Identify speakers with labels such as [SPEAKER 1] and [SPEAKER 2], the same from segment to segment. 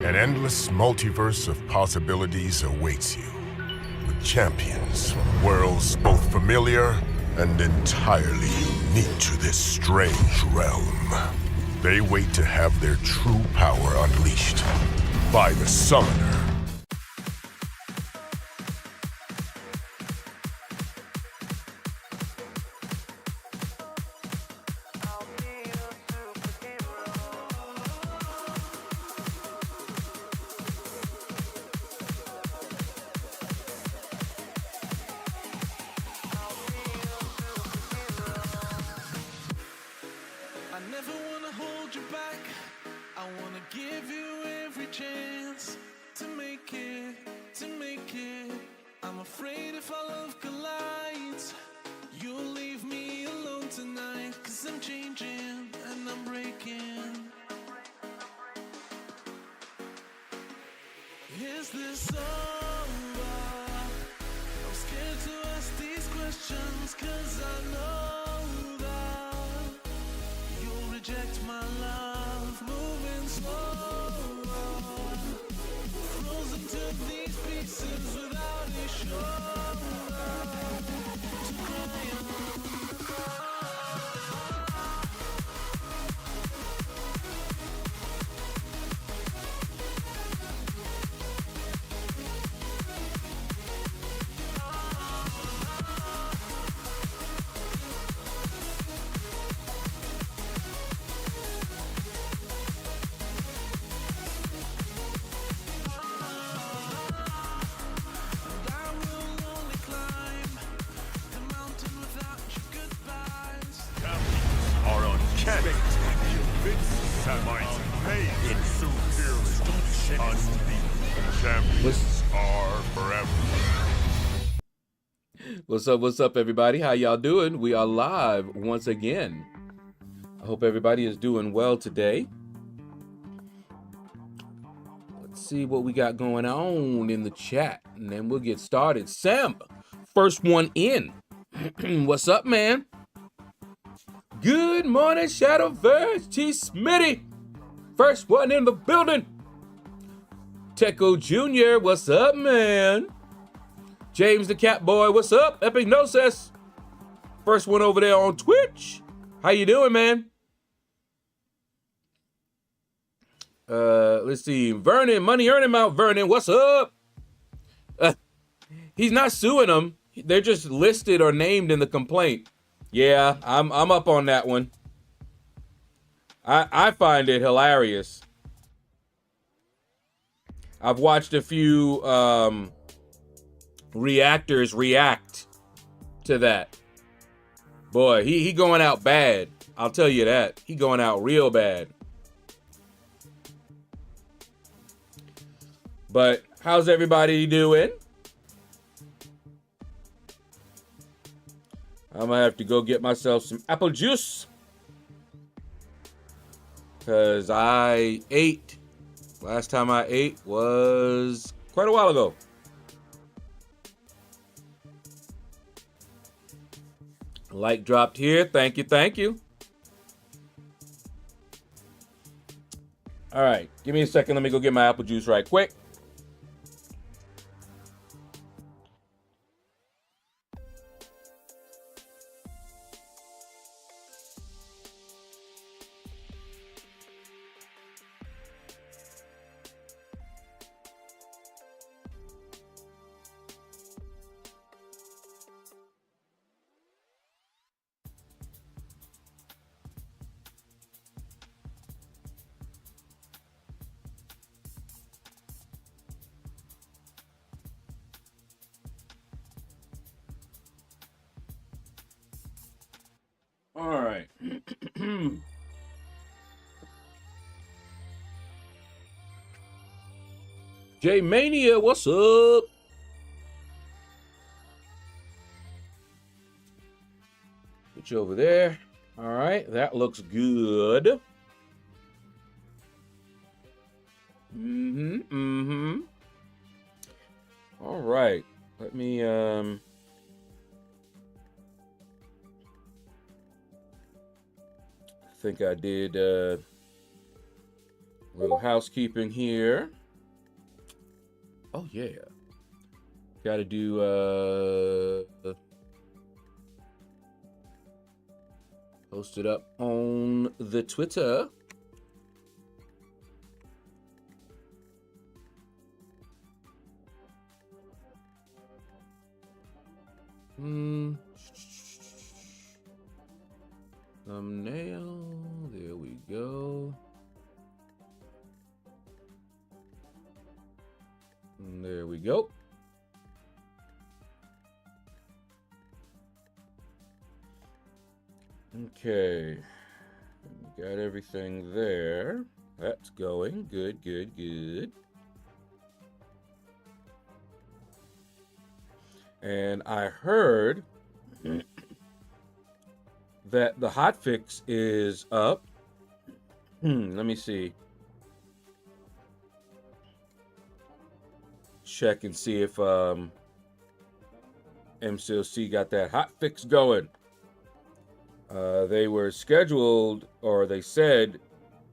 [SPEAKER 1] An endless multiverse of possibilities awaits you, with champions from worlds both familiar and entirely unique to this strange realm. They wait to have their true power unleashed by the Summoner.
[SPEAKER 2] What's up, everybody? How y'all doing? We are live once again. I hope everybody is doing well today. Let's see what we got going on in the chat, and then we'll get started. Sam, first one in. What's up, man? Good morning, Shadowverse. T. Smitty, first one in the building. Techo Jr., what's up, man? James the Cat Boy, what's up? Epic Gnosis, first one over there on Twitch. How you doing, man? Let's see. Vernon, Money Earning Mount Vernon, what's up? He's not suing them. They're just listed or named in the complaint. Yeah, I'm up on that one. I find it hilarious. I've watched a few reactors react to that. Boy, he going out bad. I'll tell you that. He going out real bad. But how's everybody doing? I'm gonna have to go get myself some apple juice, because I ate. Last time I ate was quite a while ago. Like dropped here. Thank you, thank you. All right, give me a second. Let me go get my apple juice right quick. All right. J Mania, what's up? Put you over there. All right, that looks good. All right, let me I think I did Little housekeeping here. Oh yeah. Got to do post it up on the Twitter. Thumbnail. There we go. And there we go. Okay. Got everything there. That's going. Good, good, good. And I heard that the hotfix is up. Let me see. Check and see if MCLC got that hotfix going. They were scheduled, or they said,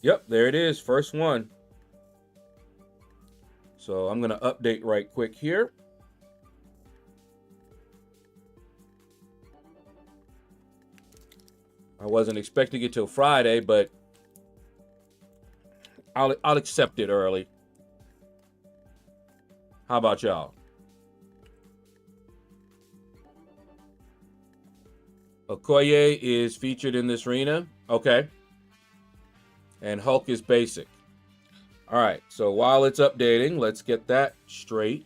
[SPEAKER 2] yep, there it is, first one. So I'm going to update right quick here. I wasn't expecting it till Friday, but I'll accept it early. How about y'all? Okoye is featured in this arena. Okay. And Hulk is basic. All right. So while it's updating, let's get that straight.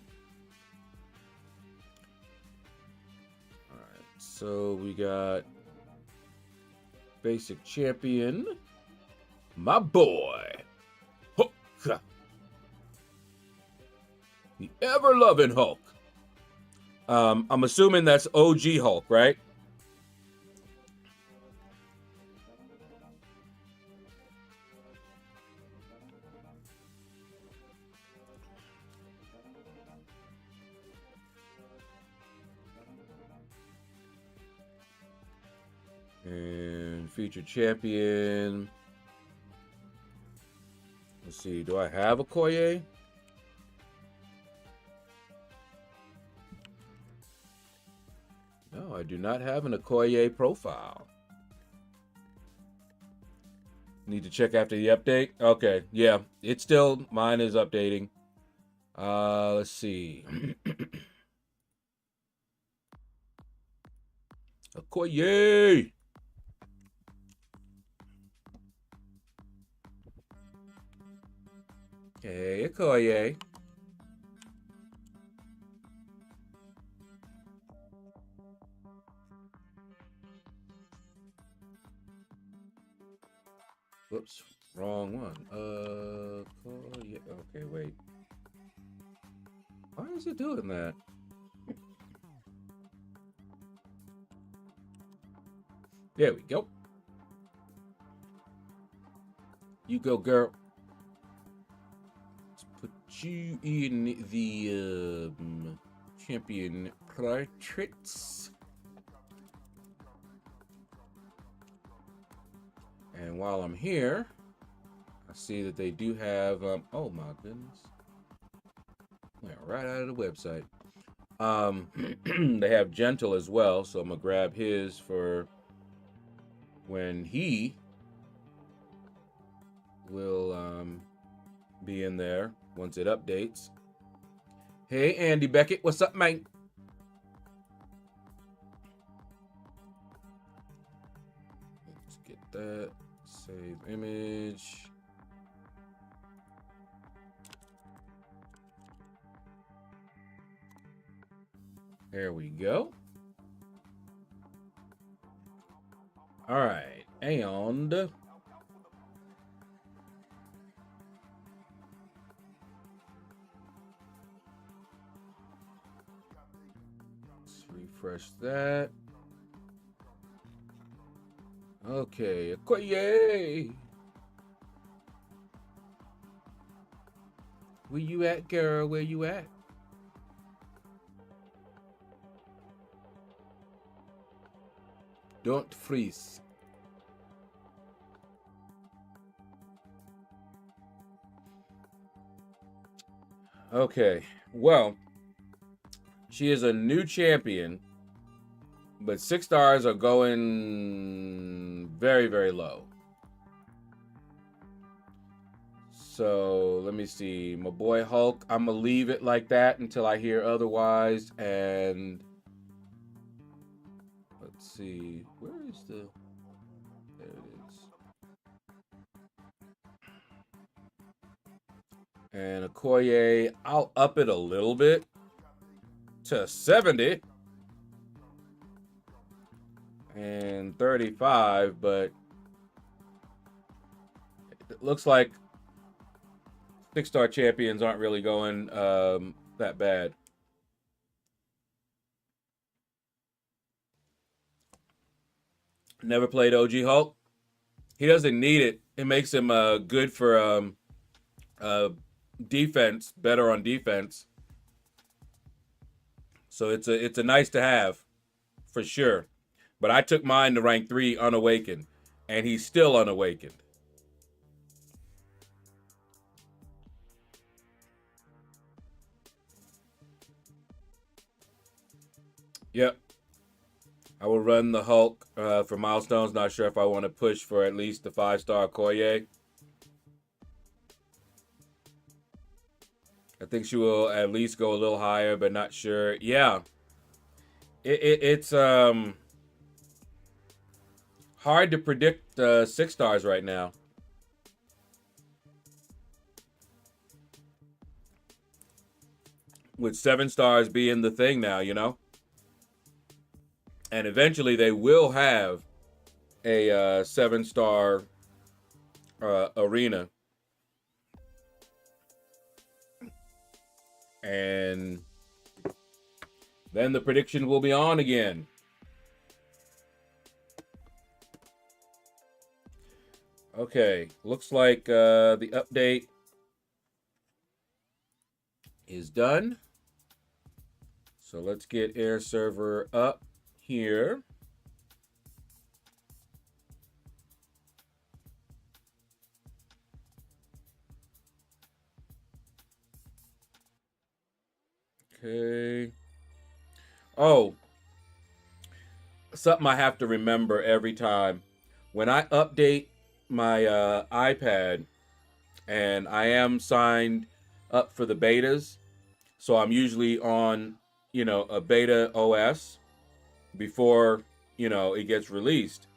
[SPEAKER 2] All right. So we got basic champion. My boy. Hulk. The ever-loving Hulk. I'm assuming that's OG Hulk, right? And featured champion. Let's see. Do I have a Okoye? No, I do not have an Okoye profile. Need to check after the update? Okay, yeah. It's still, mine is updating. Let's see. Okoye! Hey, Okoye. Whoops, wrong one. Okoye. Okay, wait. Why is it doing that? There we go. You go, girl. Let's put you in the champion portraits. And while I'm here, I see that they do have, oh my goodness. Went right out of the website. They have Gentle as well, so I'm gonna grab his for when he will be in there once it updates. Hey, Andy Beckett, what's up, mate? Let's get that. Save image. There we go. All right, and let's refresh that. Okay, Okoye. Where you at, girl? Where you at? Don't freeze. Okay, well, she is a new champion, but 6 stars are going very, very low. So let me see. My boy Hulk, I'm going to leave it like that until I hear otherwise. And let's see. Where is the... There it is. And Okoye, I'll up it a little bit to 70 and 35, but it looks like 6-star champions aren't really going that bad. Never played OG Hulk. He doesn't need it. It makes him good for defense, better on defense. So it's a nice to have for sure. But I took mine to rank 3 unawakened, and he's still unawakened. Yep. I will run the Hulk for milestones. Not sure if I want to push for at least the 5-star Okoye. I think she will at least go a little higher, but not sure. Yeah. It's hard to predict 6 stars right now. With 7 stars being the thing now, you know? And eventually they will have a 7-star arena. And then the prediction will be on again. Okay, looks like the update is done. So let's get Air Server up here. Okay. Oh, something I have to remember every time. When I update my iPad, and I am signed up for the betas, so I'm usually on, you know, a beta OS before, you know, it gets released.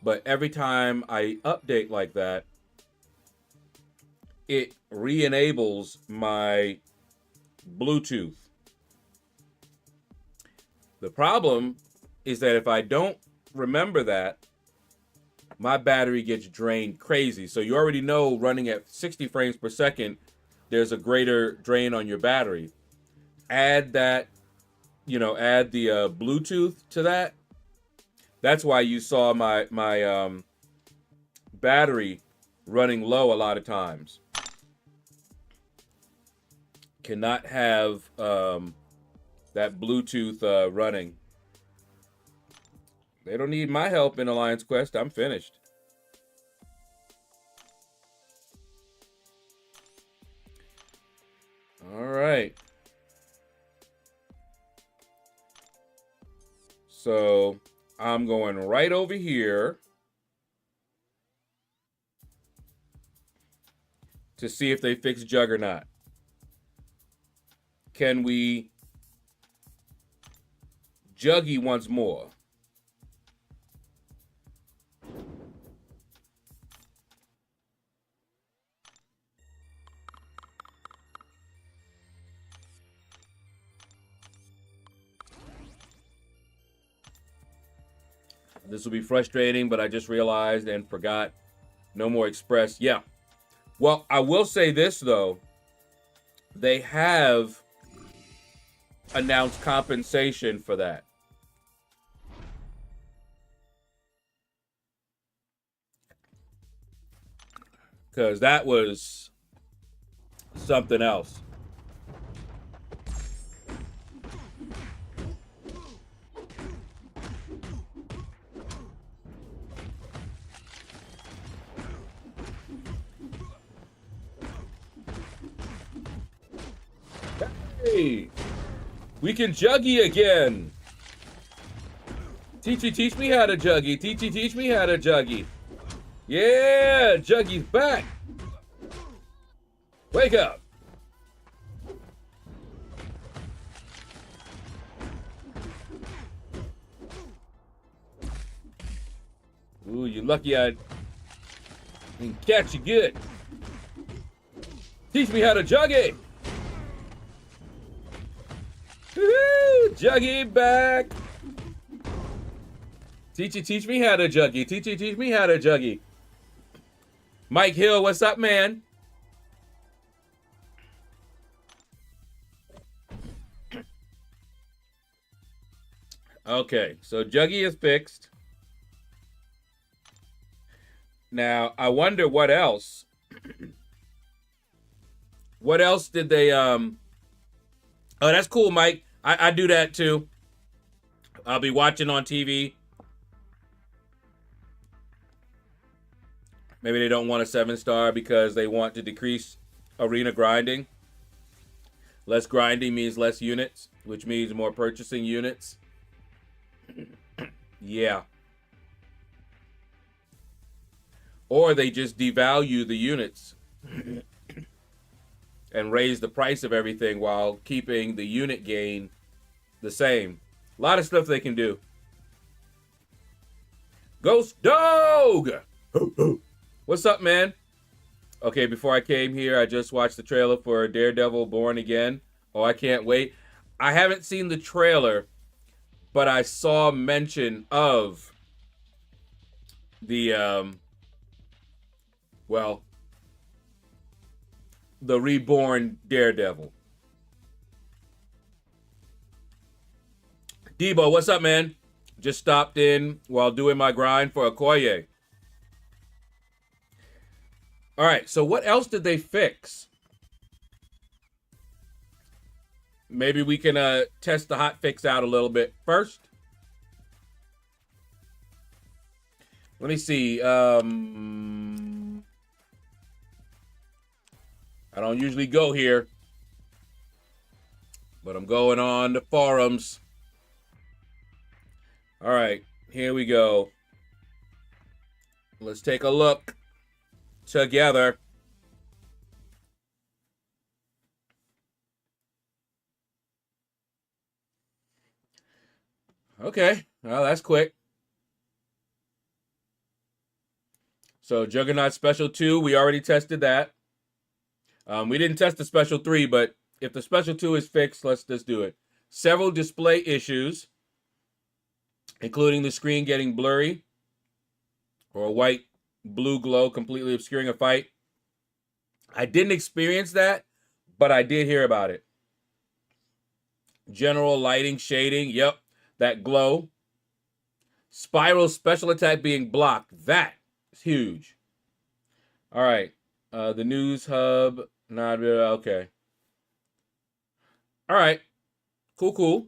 [SPEAKER 2] But every time I update like that, it re-enables my Bluetooth. The problem is that if I don't remember that, my battery gets drained crazy. So you already know running at 60 frames per second, there's a greater drain on your battery. Add that, you know, add the Bluetooth to that. That's why you saw my battery running low a lot of times. Cannot have that Bluetooth running. They don't need my help in Alliance Quest. I'm finished. All right. So I'm going right over here to see if they fix Juggernaut. Can we Juggy once more? This will be frustrating, but I just realized and forgot. No more Express. Yeah. Well, I will say this, though. They have announced compensation for that. Because that was something else. Hey, we can juggy again. Teachy, teach me how to juggy. Teachy, teach me how to juggy. Yeah, Juggy's back. Wake up. Ooh, you lucky I didn't catch you good. Teach me how to juggy. Woo-hoo, Juggy back. Teachy, teach me how to juggy. Teachy, teach me how to juggy. Mike Hill, what's up, man? Okay, so Juggy is fixed. Now, I wonder what else. What else did they, Oh, that's cool, Mike. I do that too. I'll be watching on TV. Maybe they don't want a 7-star because they want to decrease arena grinding. Less grinding means less units, which means more purchasing units. Yeah. Or they just devalue the units and raise the price of everything while keeping the unit gain the same. A lot of stuff they can do. Ghost Dog! What's up, man? Okay, before I came here, I just watched the trailer for Daredevil Born Again. Oh, I can't wait. I haven't seen the trailer, but I saw mention of the, well, the reborn Daredevil. Debo, what's up, man? Just stopped in while doing my grind for Okoye. All right, so what else did they fix? Maybe we can test the hotfix out a little bit first. Let me see. I don't usually go here, but I'm going on the forums. All right, here we go. Let's take a look together. Okay, well, that's quick. So Juggernaut Special 2, we already tested that. We didn't test the Special 3, but if the Special 2 is fixed, let's just do it. Several display issues, including the screen getting blurry or a white blue glow completely obscuring a fight. I didn't experience that, but I did hear about it. General lighting shading, yep, that glow. Spiral special attack being blocked, that is huge. All right, the news hub, not really, okay. All right, cool.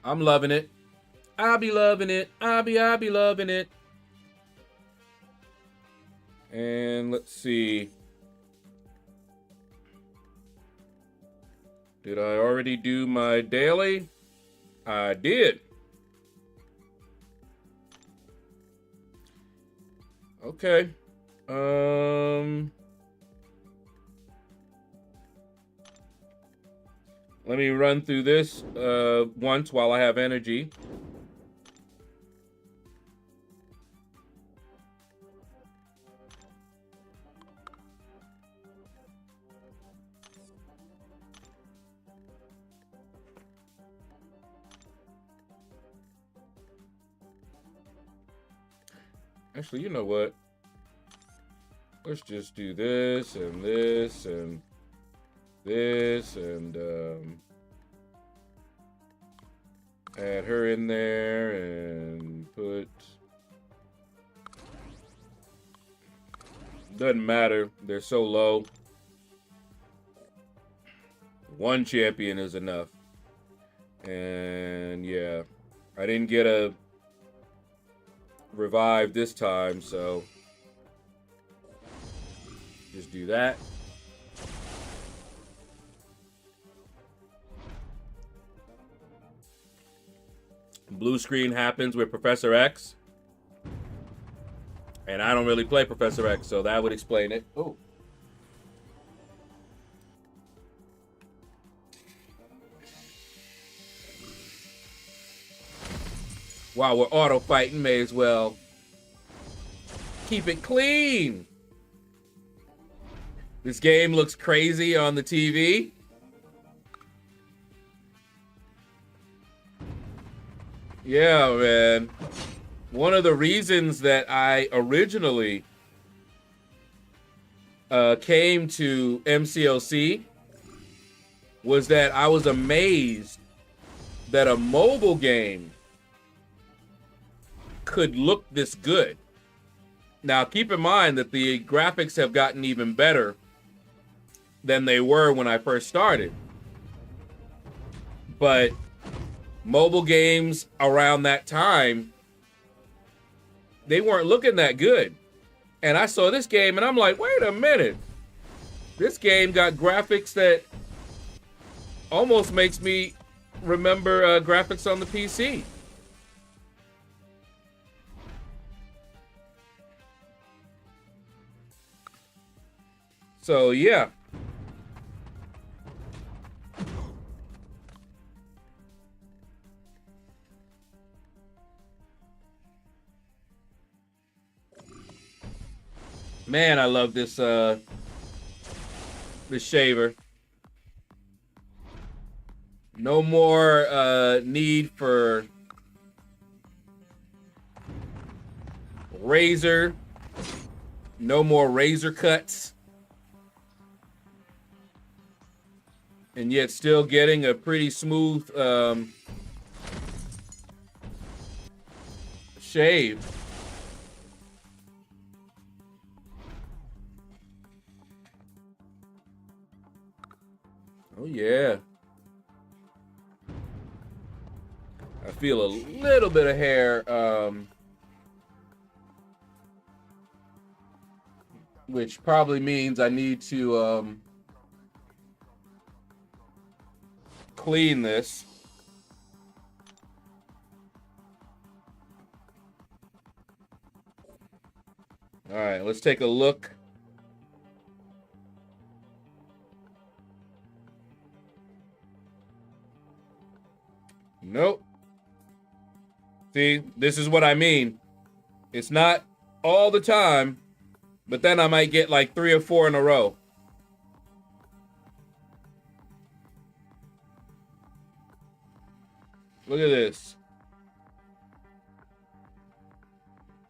[SPEAKER 2] I'm loving it. I'll be loving it. I'll be loving it. And let's see. Did I already do my daily? I did. Okay. Let me run through this once while I have energy. Actually, you know what? Let's just do this and this and this and add her in there and put, doesn't matter, they're so low. One champion is enough. And yeah, I didn't get a revive this time, so Just do that. Blue screen happens with Professor X. And I don't really play Professor X, so that would explain it. Oh. While we're auto fighting, may as well keep it clean. This game looks crazy on the TV. Yeah, man. One of the reasons that I originally came to MCLC was that I was amazed that a mobile game could look this good. Now, keep in mind that the graphics have gotten even better than they were when I first started. But mobile games around that time, they weren't looking that good. And I saw this game and I'm like, wait a minute. This game got graphics that almost makes me remember graphics on the PC. So, yeah. Man, I love this this shaver. No more need for razor. No more razor cuts. And yet still getting a pretty smooth shave. Oh, yeah. I feel a little bit of hair, which probably means I need to clean this. All right, let's take a look. Nope. See, this is what I mean. It's not all the time, but then I might get like 3 or 4 in a row. Look at this.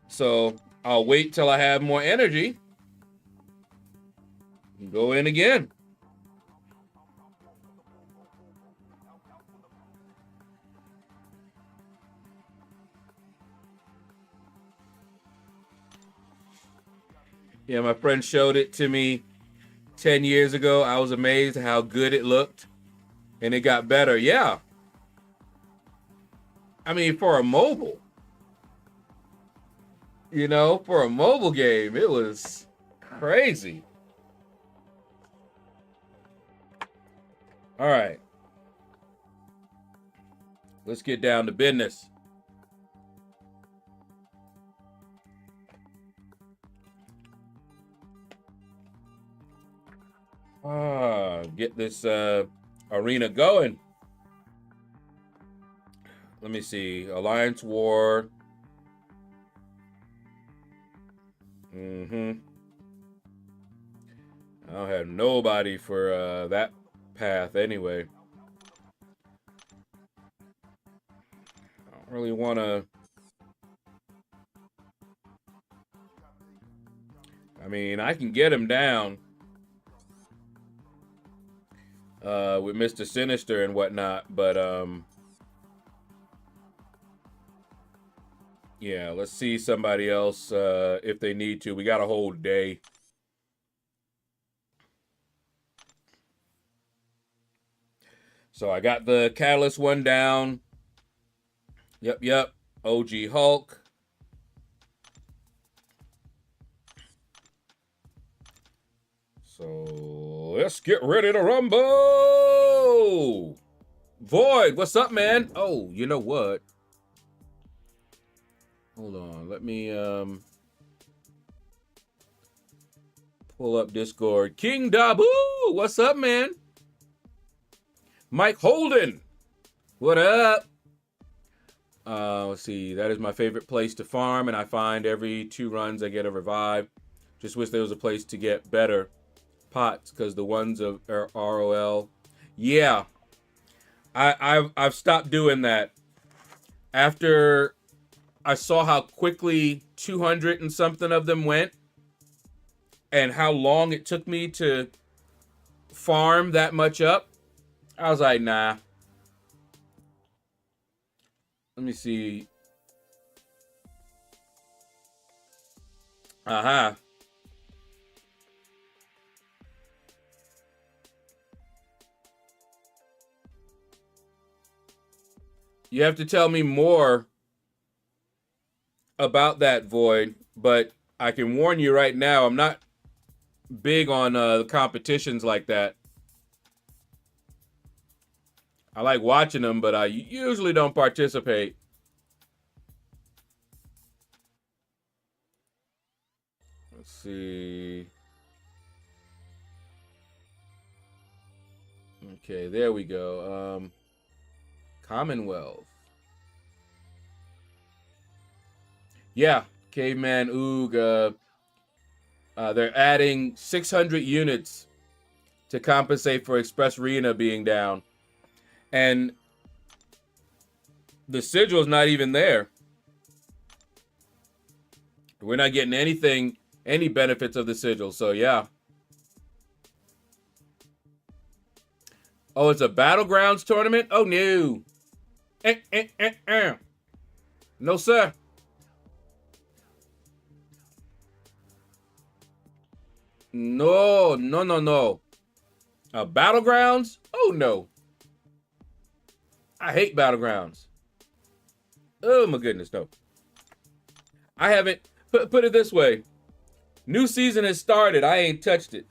[SPEAKER 2] So I'll wait till I have more energy and go in again. Yeah, my friend showed it to me 10 years ago. I was amazed at how good it looked. And it got better. Yeah. I mean, for a mobile. You know, for a mobile game, it was crazy. All right. Let's get down to business. Get this arena going. Let me see. Alliance War. I don't have nobody for that path anyway. I don't really want to. I mean, I can get him down with Mr. Sinister and whatnot, but yeah, let's see somebody else if they need to. We got a whole day. So I got the Catalyst one down. Yep. OG Hulk. So let's get ready to rumble. Void, what's up, man? Oh, you know what? Hold on, let me pull up Discord. King Dabu, what's up, man? Mike Holden, what up? Let's see, that is my favorite place to farm, and I find every 2 runs I get a revive. Just wish there was a place to get better pots, because the ones of ROL, yeah, I've stopped doing that. After I saw how quickly 200 and something of them went, and how long it took me to farm that much up, I was like, nah. Let me see. Aha. You have to tell me more about that, Void, but I can warn you right now, I'm not big on competitions like that. I like watching them, but I usually don't participate. Let's see. Okay, there we go. Commonwealth. Yeah, Caveman Oog. They're adding 600 units to compensate for Express Arena being down. And the sigil's not even there. We're not getting anything, any benefits of the sigil, so yeah. Oh, it's a Battlegrounds tournament? Oh, no. No, sir. No. Battlegrounds? Oh, no. I hate Battlegrounds. Oh, my goodness, no. I haven't, put it this way. New season has started. I ain't touched it.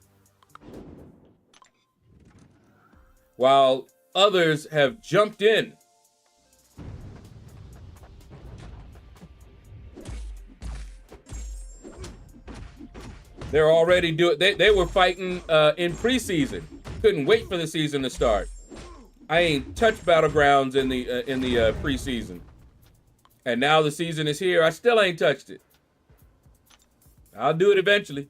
[SPEAKER 2] While others have jumped in. They're already doing, they were fighting in preseason. Couldn't wait for the season to start. I ain't touched Battlegrounds in the preseason. And now the season is here, I still ain't touched it. I'll do it eventually.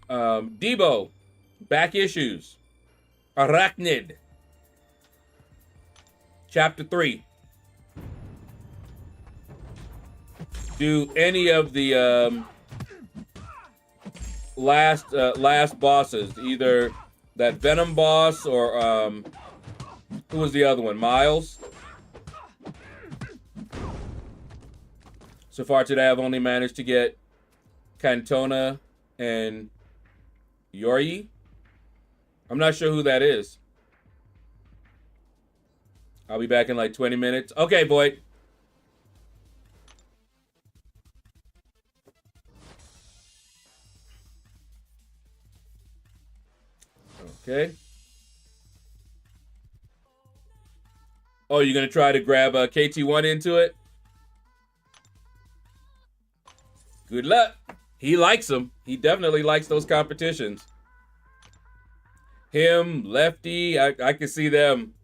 [SPEAKER 2] Debo, back issues. Arachnid. Chapter 3. Do any of the last bosses, either that Venom boss or who was the other one? Miles. So far today, I've only managed to get Cantona and Yori. I'm not sure who that is. I'll be back in like 20 minutes. Okay, boy. Okay. Oh, you're going to try to grab KT1 into it? Good luck. He likes them. He definitely likes those competitions. Him, Lefty, I can see them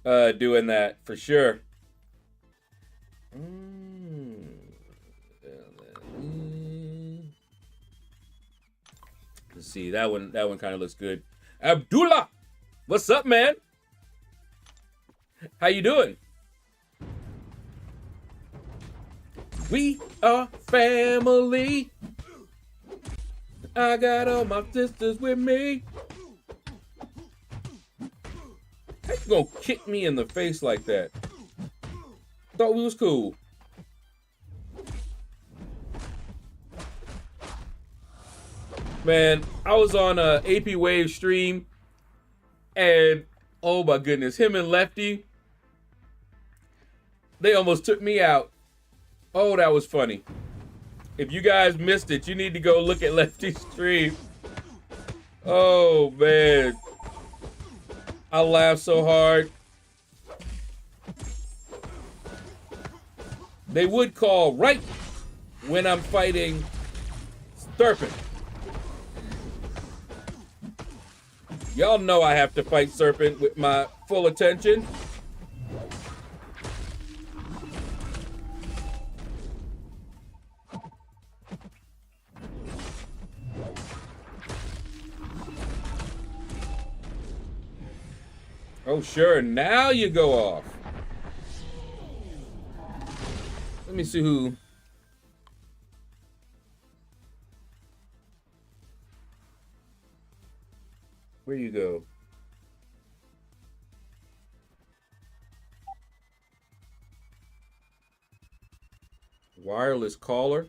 [SPEAKER 2] doing that for sure. Let's see, that one kind of looks good. Abdullah, what's up, man? How you doing? We are family. I got all my sisters with me. How you gonna kick me in the face like that? Thought we was cool. Man, I was on a AP Wave stream And oh my goodness, him and Lefty, they almost took me out. Oh, that was funny. If you guys missed it, you need to go look at Lefty's stream. Oh man, I laughed so hard. They would call right when I'm fighting Serpent. Y'all know I have to fight Serpent with my full attention. Oh, sure, now you go off. Let me see who. Where you go? Wireless caller.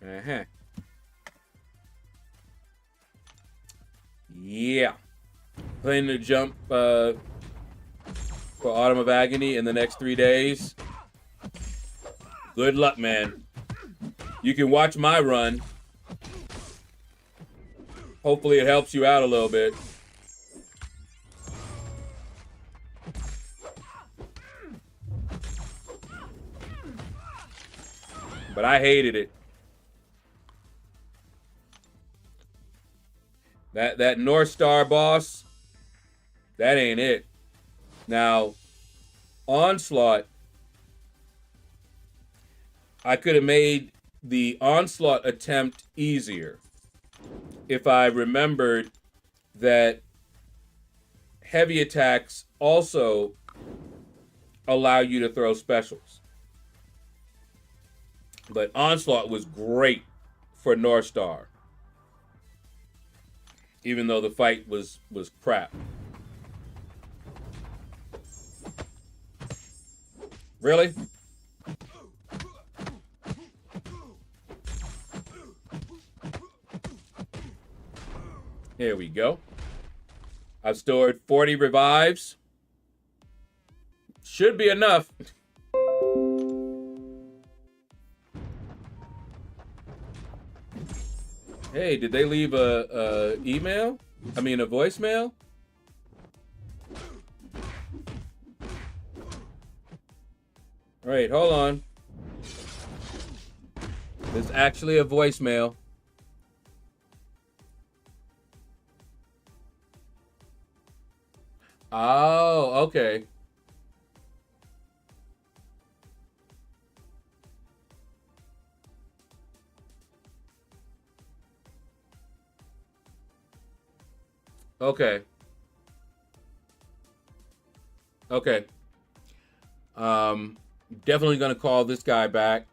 [SPEAKER 2] Uh-huh. Yeah. Planning to jump for Autumn of Agony in the next 3 days. Good luck, man. You can watch my run. Hopefully it helps you out a little bit. But I hated it. That North Star boss, that ain't it. Now, Onslaught, I could have made the Onslaught attempt easier if I remembered that heavy attacks also allow you to throw specials. But Onslaught was great for North Star, even though the fight was crap. Really? Here we go. I've stored 40 revives. Should be enough. Hey, did they leave a email? I mean, a voicemail? All right, hold on. There's actually a voicemail. Oh, okay. Okay. Okay. Definitely gonna call this guy back.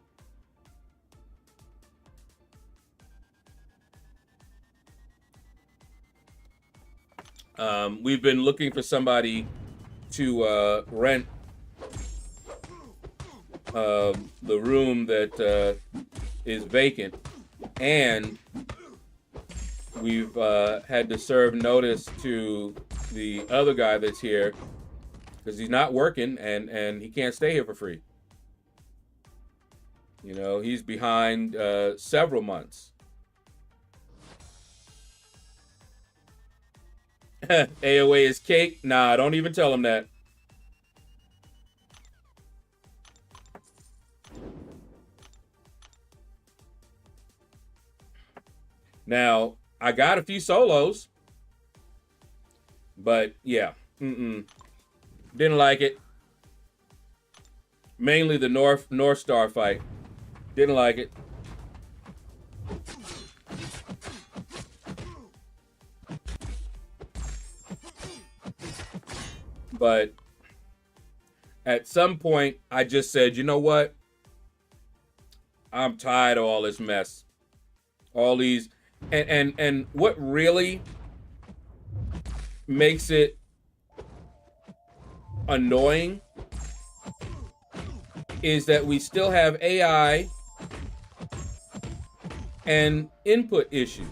[SPEAKER 2] We've been looking for somebody to rent the room that is vacant, and we've had to serve notice to the other guy that's here because he's not working and he can't stay here for free. You know, he's behind several months. AOA is cake? Nah, don't even tell him that. Now, I got a few solos, but yeah, didn't like it. Mainly the North Star fight. Didn't like it. But at some point, I just said, you know what? I'm tired of all this mess. All these, and what really makes it annoying is that we still have AI and input issues.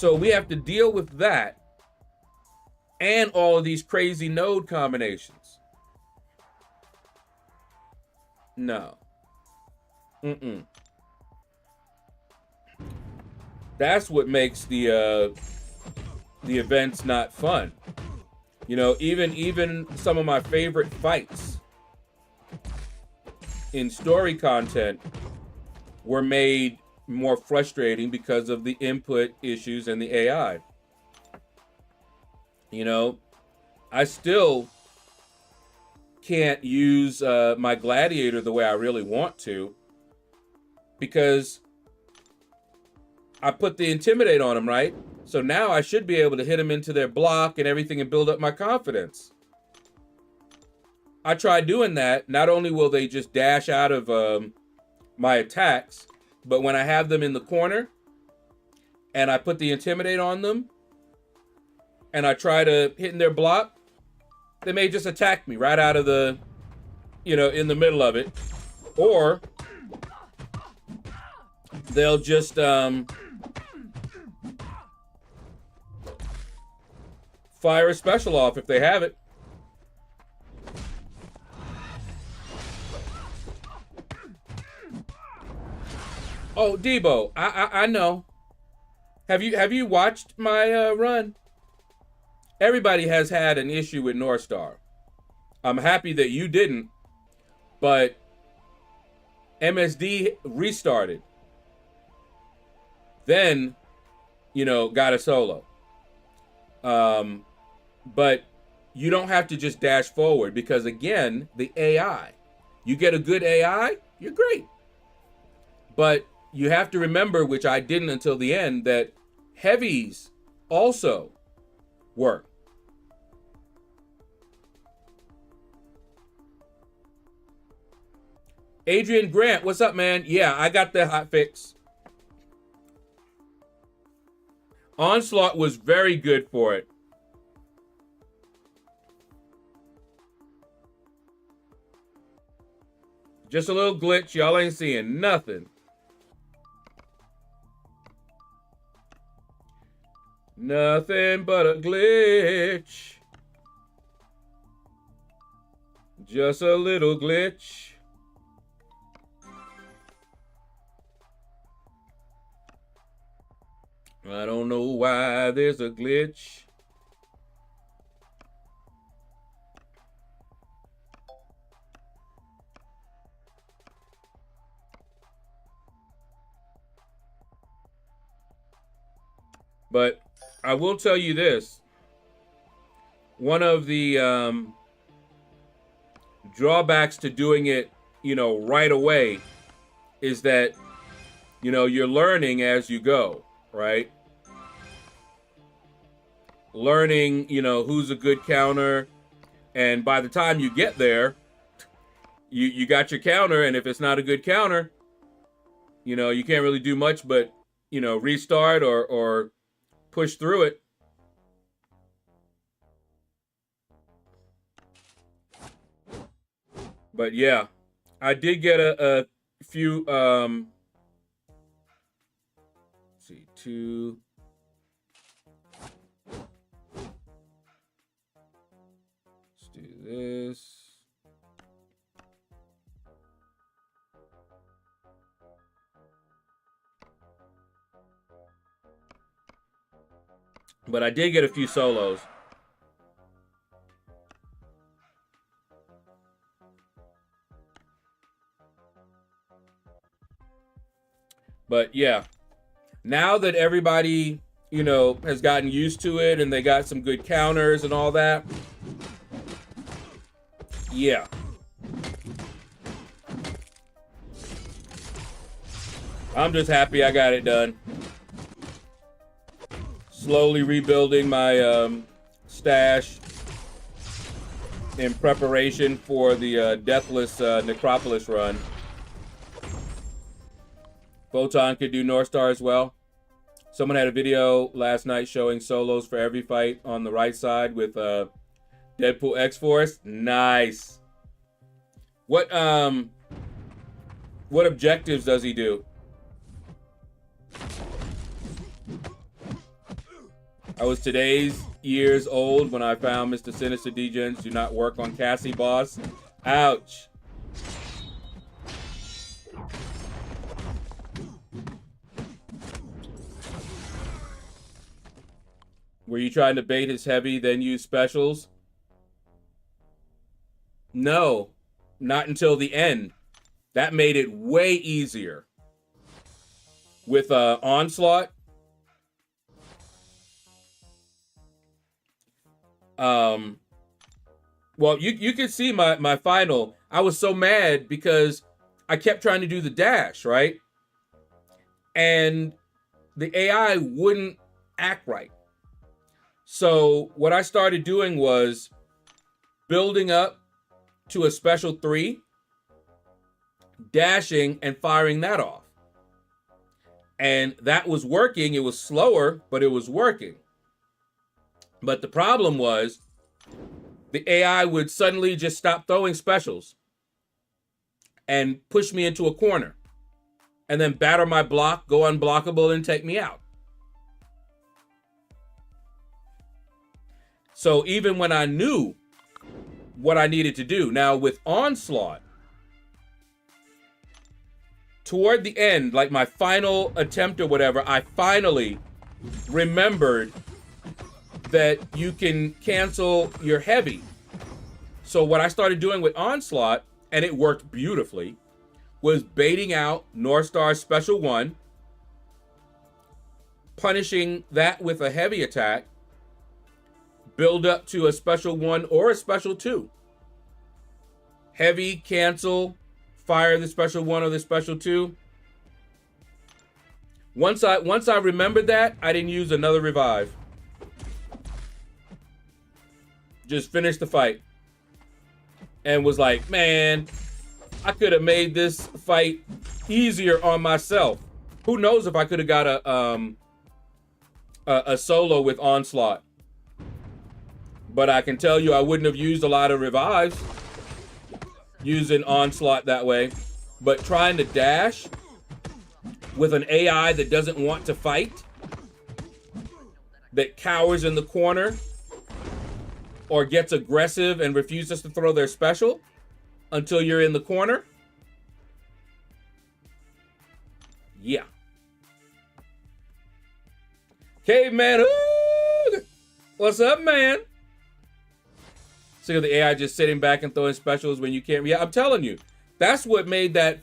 [SPEAKER 2] So we have to deal with that and all of these crazy node combinations. No. That's what makes the events not fun. You know, even some of my favorite fights in story content were made more frustrating because of the input issues and the AI. You know, I still can't use my gladiator the way I really want to because I put the intimidate on him, right? So now I should be able to hit them into their block and everything and build up my confidence. I try doing that. Not only will they just dash out of my attacks, but when I have them in the corner and I put the intimidate on them and I try to hit in their block, they may just attack me right out of the, you know, in the middle of it. Or they'll just fire a special off if they have it. Oh, Debo, I know. Have you watched my run? Everybody has had an issue with North Star. I'm happy that you didn't, but MSD restarted. Then, you know, got a solo. But you don't have to just dash forward because, again, the AI. You get a good AI, you're great. But you have to remember, which I didn't until the end, that heavies also work. Adrian Grant, what's up, man? Yeah, I got the hotfix. Onslaught was very good for it. Just a little glitch. Y'all ain't seeing nothing. Nothing but a glitch. Just a little glitch. I don't know why there's a glitch. But I will tell you this. One of the drawbacks to doing it, you know, right away is that, you know, you're learning as you go, right? Learning, you know, who's a good counter. And by the time you get there, you got your counter. And if it's not a good counter, you know, you can't really do much but, you know, restart or push through it. But yeah, I did get a few, let's see, two. Let's do this. But I did get a few solos. But yeah, now that everybody, you know, has gotten used to it and they got some good counters and all that, yeah. I'm just happy I got it done. Slowly rebuilding my stash in preparation for the Deathless Necropolis run. Photon could do North Star as well. Someone had a video last night showing solos for every fight on the right side with Deadpool X-Force. Nice. What objectives does he do? I was today's years old when I found Mr. Sinister Degens do not work on Cassie Boss. Ouch. Were you trying to bait his heavy, then use specials? No, not until the end. That made it way easier. With Onslaught, well, you can see my final. I was so mad because I kept trying to do the dash, right? And the AI wouldn't act right. So what I started doing was building up to a special 3, dashing and firing that off. And that was working. It was slower, but it was working. But the problem was the AI would suddenly just stop throwing specials and push me into a corner and then batter my block, go unblockable, and take me out. So even when I knew what I needed to do, now with Onslaught, toward the end, like my final attempt or whatever, I finally remembered that you can cancel your heavy. So what I started doing with Onslaught, and it worked beautifully, was baiting out North Star Special 1, punishing that with a heavy attack, build up to a Special 1 or a Special 2. Heavy, cancel, fire the Special 1 or the Special 2. Once I remembered that, I didn't use another revive. Just finished the fight. And was like, man, I could have made this fight easier on myself. Who knows if I could have got a solo with Onslaught. But I can tell you I wouldn't have used a lot of revives using Onslaught that way. But trying to dash with an AI that doesn't want to fight, that cowers in the corner, or gets aggressive and refuses to throw their special until you're in the corner. Yeah. Caveman, what's up, man? Sick of the AI just sitting back and throwing specials when you can't. Yeah, I'm telling you, that's what made that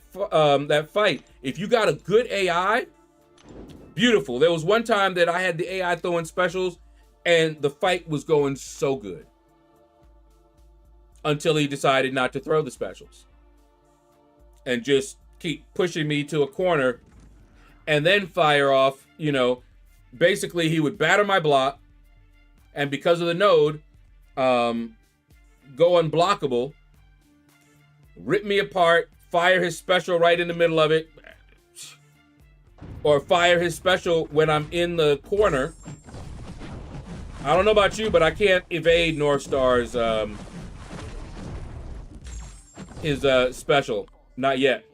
[SPEAKER 2] fight. If you got a good AI, beautiful. There was one time that I had the AI throwing specials, and the fight was going so good until he decided not to throw the specials and just keep pushing me to a corner and then fire off. You know, basically he would batter my block, and because of the node, go unblockable, rip me apart, fire his special right in the middle of it, or fire his special when I'm in the corner. I don't know about you, but I can't evade North Star's his special. Not yet.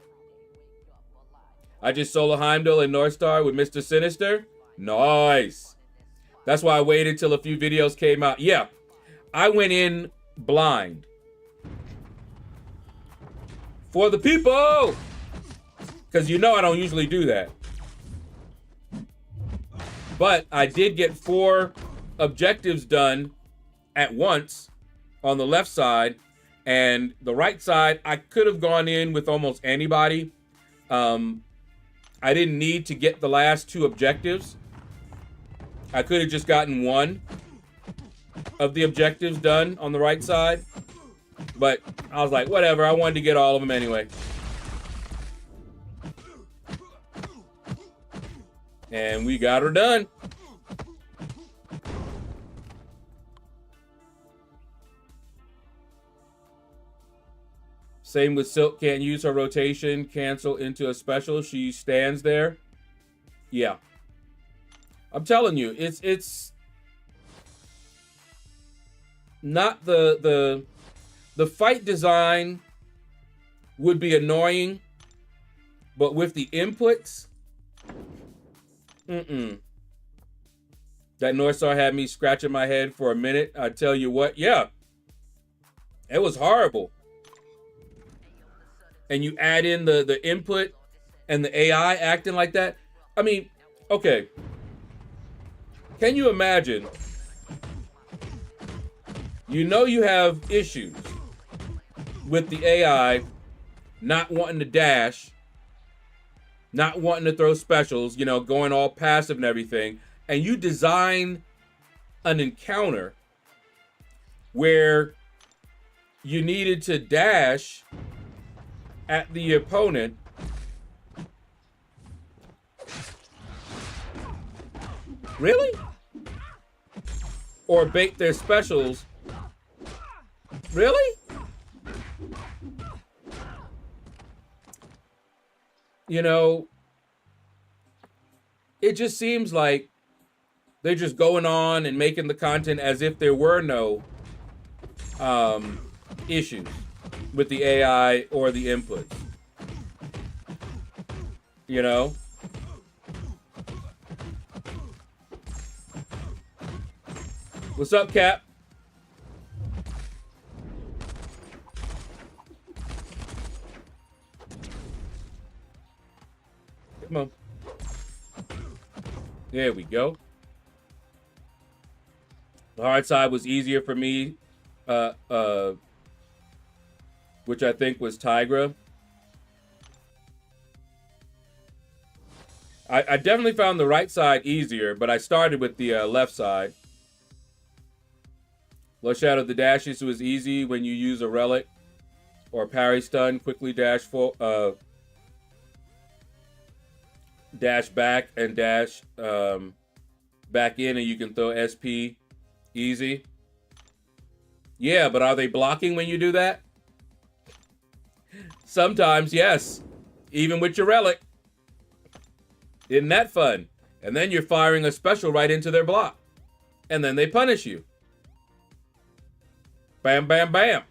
[SPEAKER 2] I just solo Heimdall and North Star with Mr. Sinister. Nice. That's why I waited till a few videos came out. Yeah, I went in blind. For the people! Because you know I don't usually do that. But I did get 4 objectives done at once on the left side, and the right side I could have gone in with almost anybody. I didn't need to get the last 2 objectives. I could have just gotten 1 of the objectives done on the right side, but I was like, whatever, I wanted to get all of them anyway. And we got her done. Same with Silk, can't use her rotation, cancel into a special. She stands there. Yeah. I'm telling you, it's not the fight design would be annoying, but with the inputs, That North Star had me scratching my head for a minute. I tell you what, yeah. It was horrible. And you add in the input and the AI acting like that. I mean, okay. Can you imagine? You know you have issues with the AI not wanting to dash, not wanting to throw specials, you know, going all passive and everything. And you design an encounter where you needed to dash at the opponent. Really? Or bait their specials. Really? You know, it just seems like they're just going on and making the content as if there were no issues with the AI or the inputs. You know? What's up, Cap? Come on. There we go. The hard side was easier for me, which I think was Tigra. I definitely found the right side easier, but I started with the left side. LordShaedow, the dashes was easy when you use a relic or parry stun. Quickly dash dash back and dash back in, and you can throw SP easy. Yeah, but are they blocking when you do that? Sometimes, yes. Even with your relic. Isn't that fun? And then you're firing a special right into their block. And then they punish you. Bam, bam, bam.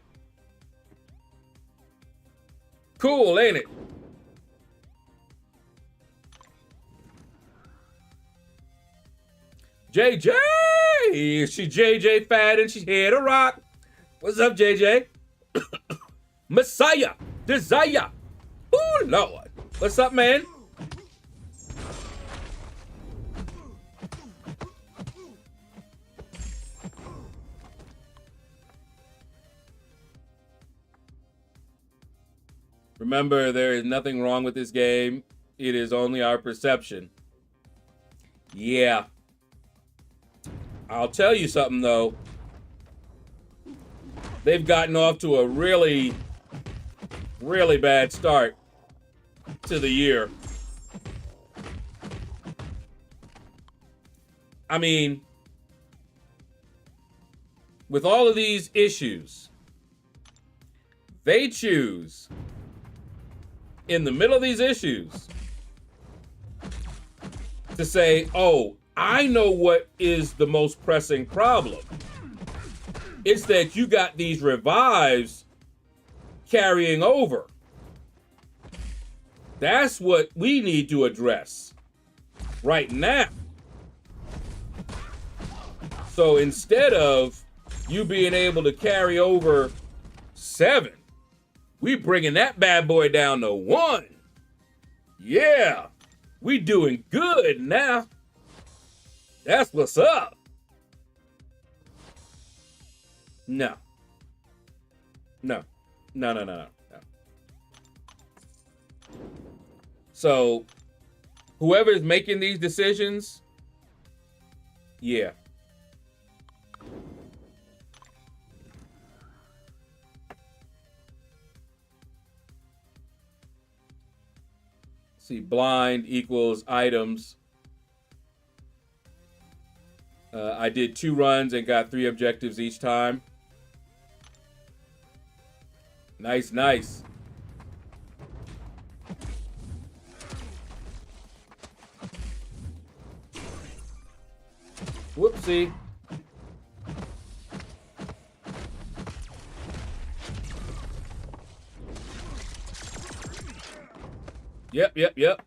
[SPEAKER 2] Cool, ain't it? JJ! She JJ fat and she hit a rock. What's up, JJ? Messiah! Desire! Oh, Lord. What's up, man? Remember, there is nothing wrong with this game. It is only our perception. Yeah. I'll tell you something, though. They've gotten off to a really, really bad start to the year. I mean, with all of these issues, they choose, in the middle of these issues, to say, oh, I know what is the most pressing problem. It's that you got these revives carrying over. That's what we need to address right now. So instead of you being able to carry over 7, we bringing that bad boy down to 1. Yeah, we doing good now. That's what's up. No. No. No, no, no, no, no. So, whoever's making these decisions, yeah. See, blind equals items. I did 2 runs and got 3 objectives each time. Nice, nice. Whoopsie. Yep.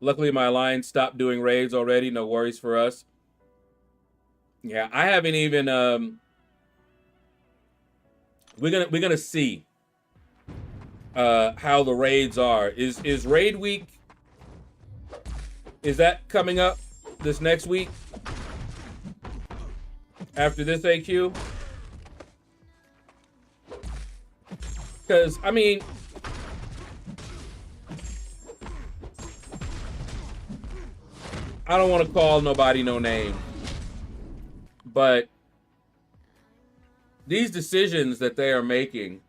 [SPEAKER 2] Luckily, my alliance stopped doing raids already. No worries for us. Yeah, I haven't even we're gonna see how the raids are. Is raid week, is that coming up this next week after this AQ? Because I mean, I don't want to call nobody no name, but these decisions that they are making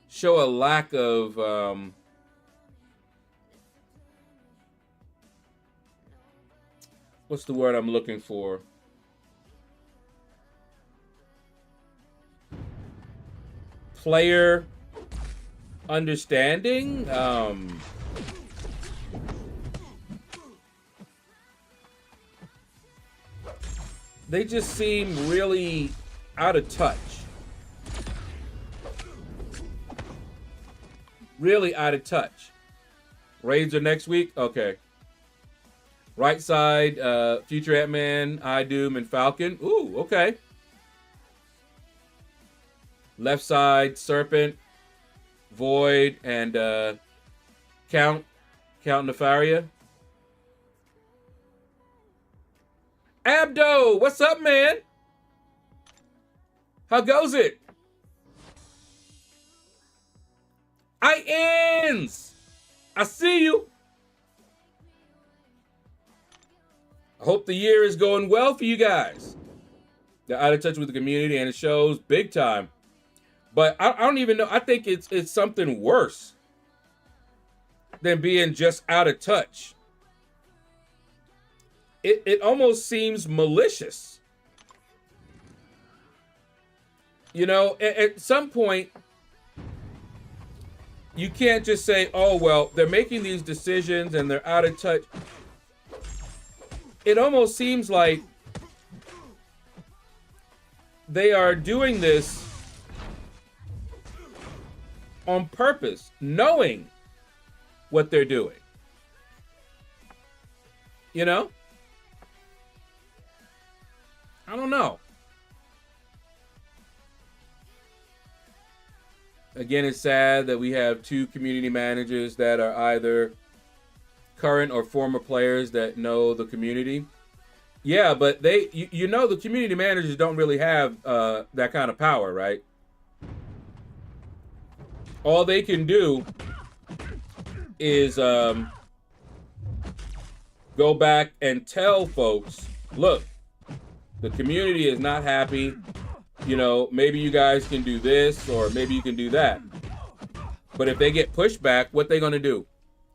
[SPEAKER 2] show a lack of what's the word I'm looking for? Player understanding. They just seem really out of touch. Really out of touch. Raids are next week? Okay. Right side, Future Ant-Man, iDoom, and Falcon. Ooh, okay. Left side, Serpent, Void, and Count Nefaria. Abdo, what's up, man? How goes it? Ins, I see you. I hope the year is going well for you guys. They're out of touch with the community, and it shows big time. But I don't even know. I think it's something worse than being just out of touch. It almost seems malicious. You know, at some point, you can't just say, oh, well, they're making these decisions and they're out of touch. It almost seems like they are doing this on purpose, knowing what they're doing. You know? I don't know. Again, it's sad that we have two community managers that are either current or former players that know the community. Yeah, but you know, the community managers don't really have that kind of power, right? All they can do is go back and tell folks, look, the community is not happy. You know, maybe you guys can do this or maybe you can do that. But if they get pushback, what they going to do?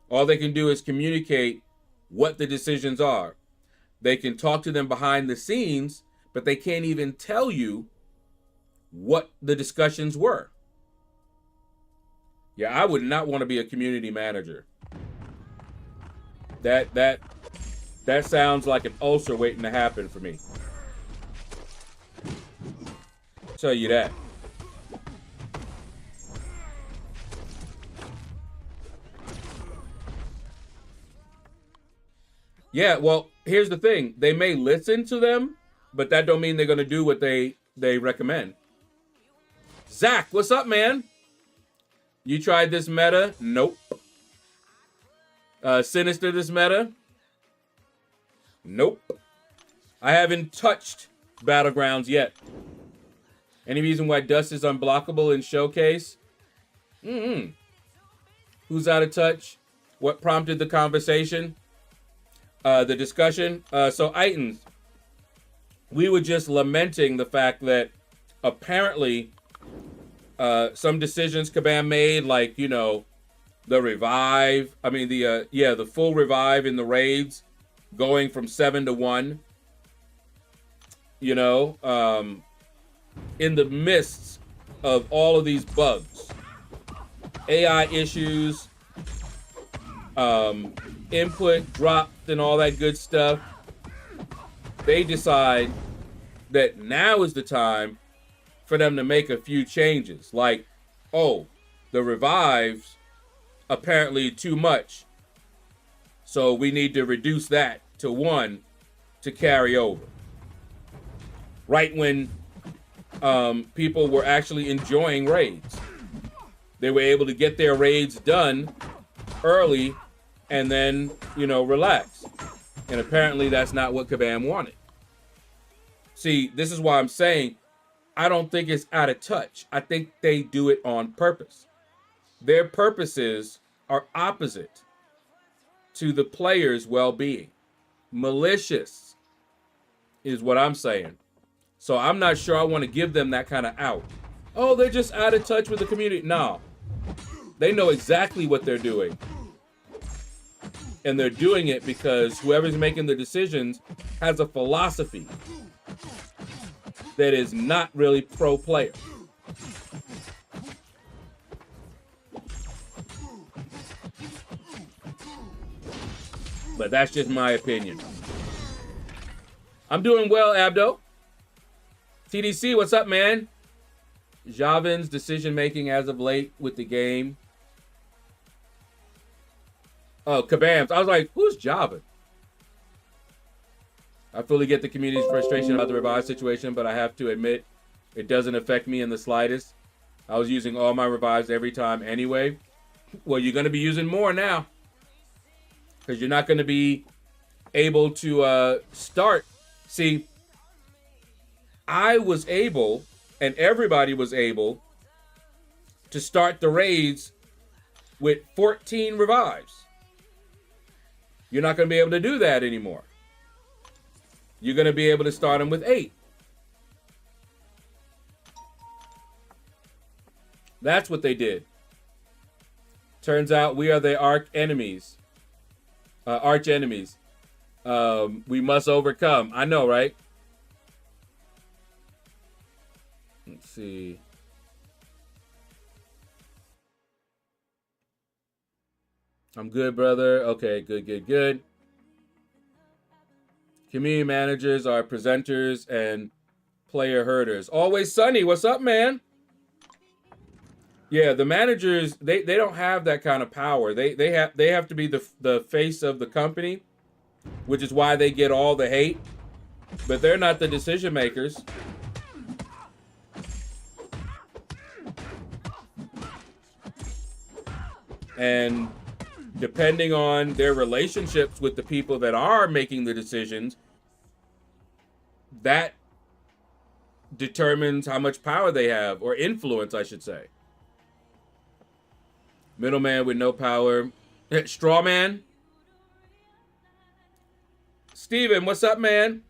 [SPEAKER 2] All they can do is communicate what the decisions are. They can talk to them behind the scenes, but they can't even tell you what the discussions were. Yeah, I would not want to be a community manager. That sounds like an ulcer waiting to happen for me. Tell you that. Yeah, well, here's the thing. They may listen to them, but that don't mean they're going to do what they recommend. Zach, what's up, man? You tried this meta? Nope. Sinister this meta? Nope. I haven't touched Battlegrounds yet. Any reason why Dust is unblockable in Showcase? Who's out of touch? What prompted the conversation? The discussion? So, Itans, we were just lamenting the fact that apparently some decisions Kabam made, like, you know, the revive. I mean, the full revive in the raids going from 7 to 1. You know, in the midst of all of these bugs, AI issues, input dropped and all that good stuff, they decide that now is the time for them to make a few changes. Like, oh, the revives apparently too much, so we need to reduce that to 1 to carry over. Right when people were actually enjoying raids. They were able to get their raids done early and then, relax. And apparently that's not what Kabam wanted. See, this is why I'm saying I don't think it's out of touch. I think they do it on purpose. Their purposes are opposite to the player's well-being. Malicious is what I'm saying. So I'm not sure I want to give them that kind of out. Oh, they're just out of touch with the community. No. They know exactly what they're doing. And they're doing it because whoever's making the decisions has a philosophy that is not really pro-player. But that's just my opinion. I'm doing well, Abdo. TDC, what's up, man? Javin's decision-making as of late with the game. Oh, Kabams. I was like, who's Javin? I fully get the community's frustration about the revive situation, but I have to admit, it doesn't affect me in the slightest. I was using all my revives every time anyway. Well, you're going to be using more now. Because you're not going to be able to start. See, I was able, and everybody was able, to start the raids with 14 revives. You're not going to be able to do that anymore. You're going to be able to start them with 8. That's what they did. Turns out we are the arch enemies. We must overcome. I know, right? Let's see. I'm good, brother. Okay, good. Community managers are presenters and player herders. Always Sunny, what's up, man? Yeah, the managers, they don't have that kind of power. They have to be the face of the company, which is why they get all the hate. But they're not the decision makers. And depending on their relationships with the people that are making the decisions, that determines how much power they have, or influence, I should say. Middleman with no power. Strawman. Steven, what's up, man?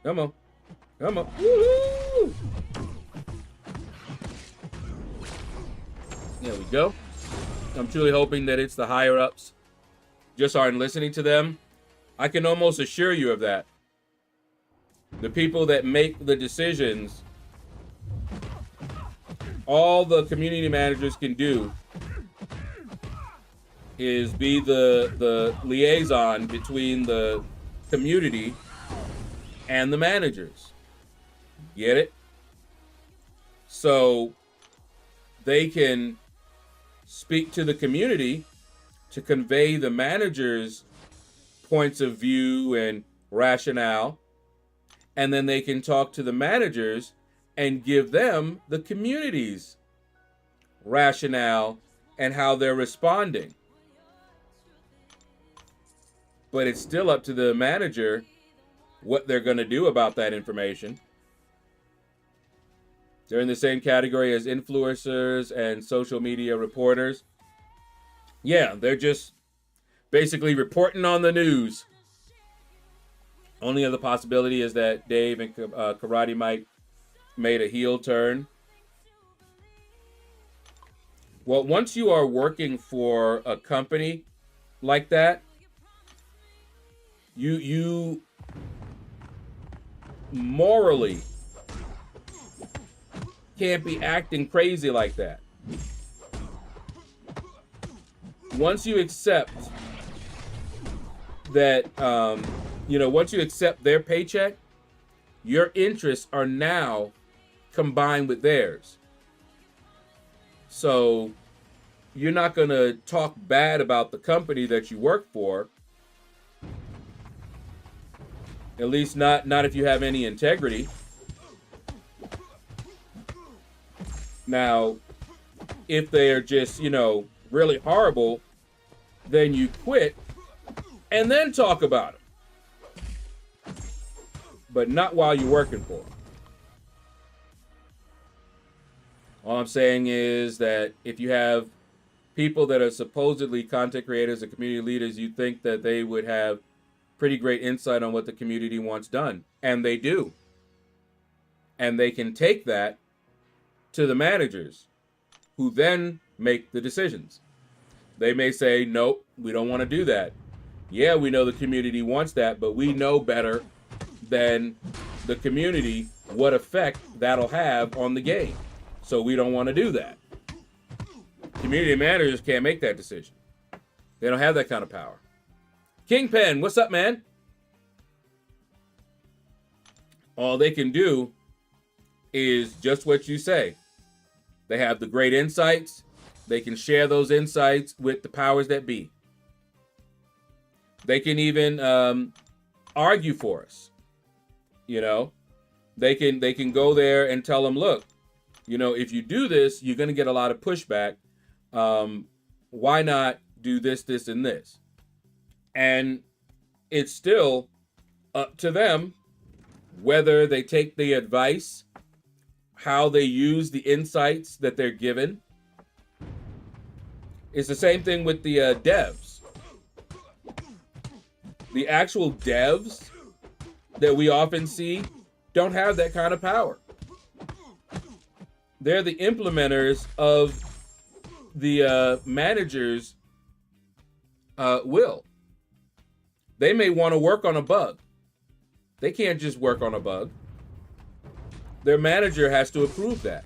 [SPEAKER 2] Come on. Woo-hoo! There we go. I'm truly hoping that it's the higher-ups just aren't listening to them. I can almost assure you of that. The people that make the decisions, all the community managers can do is be the liaison between the community and the managers. Get it? So they can speak to the community to convey the manager's points of view and rationale, and then they can talk to the managers and give them the community's rationale and how they're responding. But it's still up to the manager what they're going to do about that information. They're in the same category as influencers and social media reporters. Yeah, they're just basically reporting on the news. Only other possibility is that Dave and Karate Mike made a heel turn. Well, once you are working for a company like that, you morally can't be acting crazy like that. Once you accept that, once you accept their paycheck, your interests are now combined with theirs. So you're not going to talk bad about the company that you work for. At least not if you have any integrity. Now, if they are just, you know, really horrible, then you quit and then talk about them. But not while you're working for them. All I'm saying is that if you have people that are supposedly content creators and community leaders, you think that they would have pretty great insight on what the community wants done. And they do. And they can take that to the managers, who then make the decisions. They may say, nope, we don't want to do that. Yeah, we know the community wants that, but we know better than the community what effect that'll have on the game. So we don't want to do that. Community managers can't make that decision. They don't have that kind of power. Kingpin, what's up, man? All they can do is just what you say. They have the great insights. They can share those insights with the powers that be. They can even argue for us. You know, they can go there and tell them, look, you know, if you do this, you're going to get a lot of pushback. Why not do this, this, and this? And it's still up to them whether they take the advice, how they use the insights that they're given. It's the same thing with the devs. The actual devs that we often see don't have that kind of power. They're the implementers of the managers' will. They may want to work on a bug. They can't just work on a bug. Their manager has to approve that.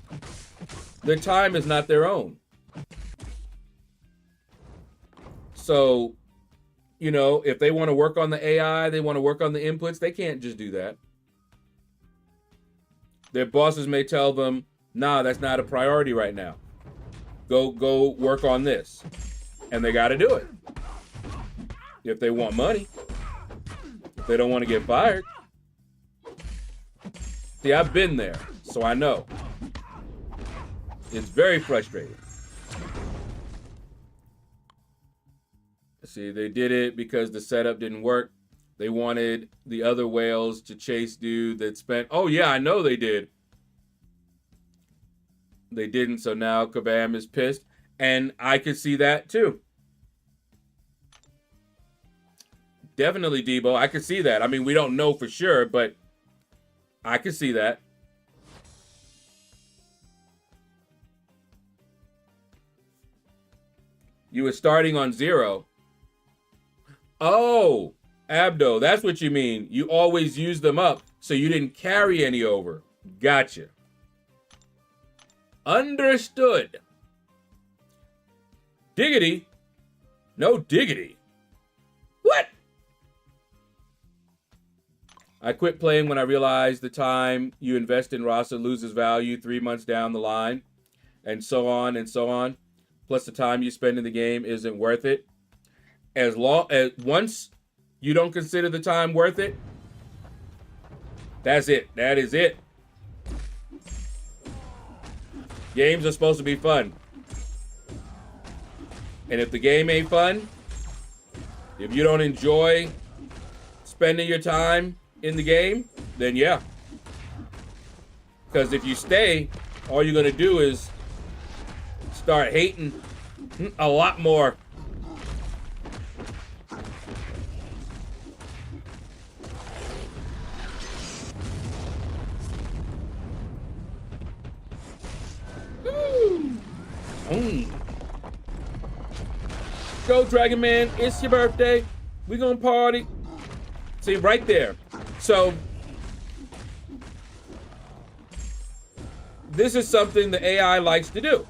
[SPEAKER 2] Their time is not their own. So, you know, if they want to work on the AI, they want to work on the inputs, they can't just do that. Their bosses may tell them, nah, that's not a priority right now. Go work on this. And they got to do it. If they want money. If they don't want to get fired. See, I've been there, so I know. It's very frustrating. See, they did it because the setup didn't work. They wanted the other whales to chase dude that spent... Oh, yeah, I know they did. They didn't, so now Kabam is pissed. And I could see that, too. Definitely, Debo. I could see that. I mean, we don't know for sure, but I could see that. You were starting on 0. Oh, Abdo, that's what you mean. You always use them up, so you didn't carry any over. Gotcha. Understood. Diggity? No diggity. What? I quit playing when I realized the time you invest in Rasa loses value 3 months down the line, and so on and so on. Plus the time you spend in the game isn't worth it. As long as once you don't consider the time worth it, that's it. That is it. Games are supposed to be fun. And if the game ain't fun, if you don't enjoy spending your time in the game, then yeah. Because if you stay, all you're going to do is start hating a lot more. Go, Dragon Man. It's your birthday. We gonna party. See, right there. So, this is something the AI likes to do.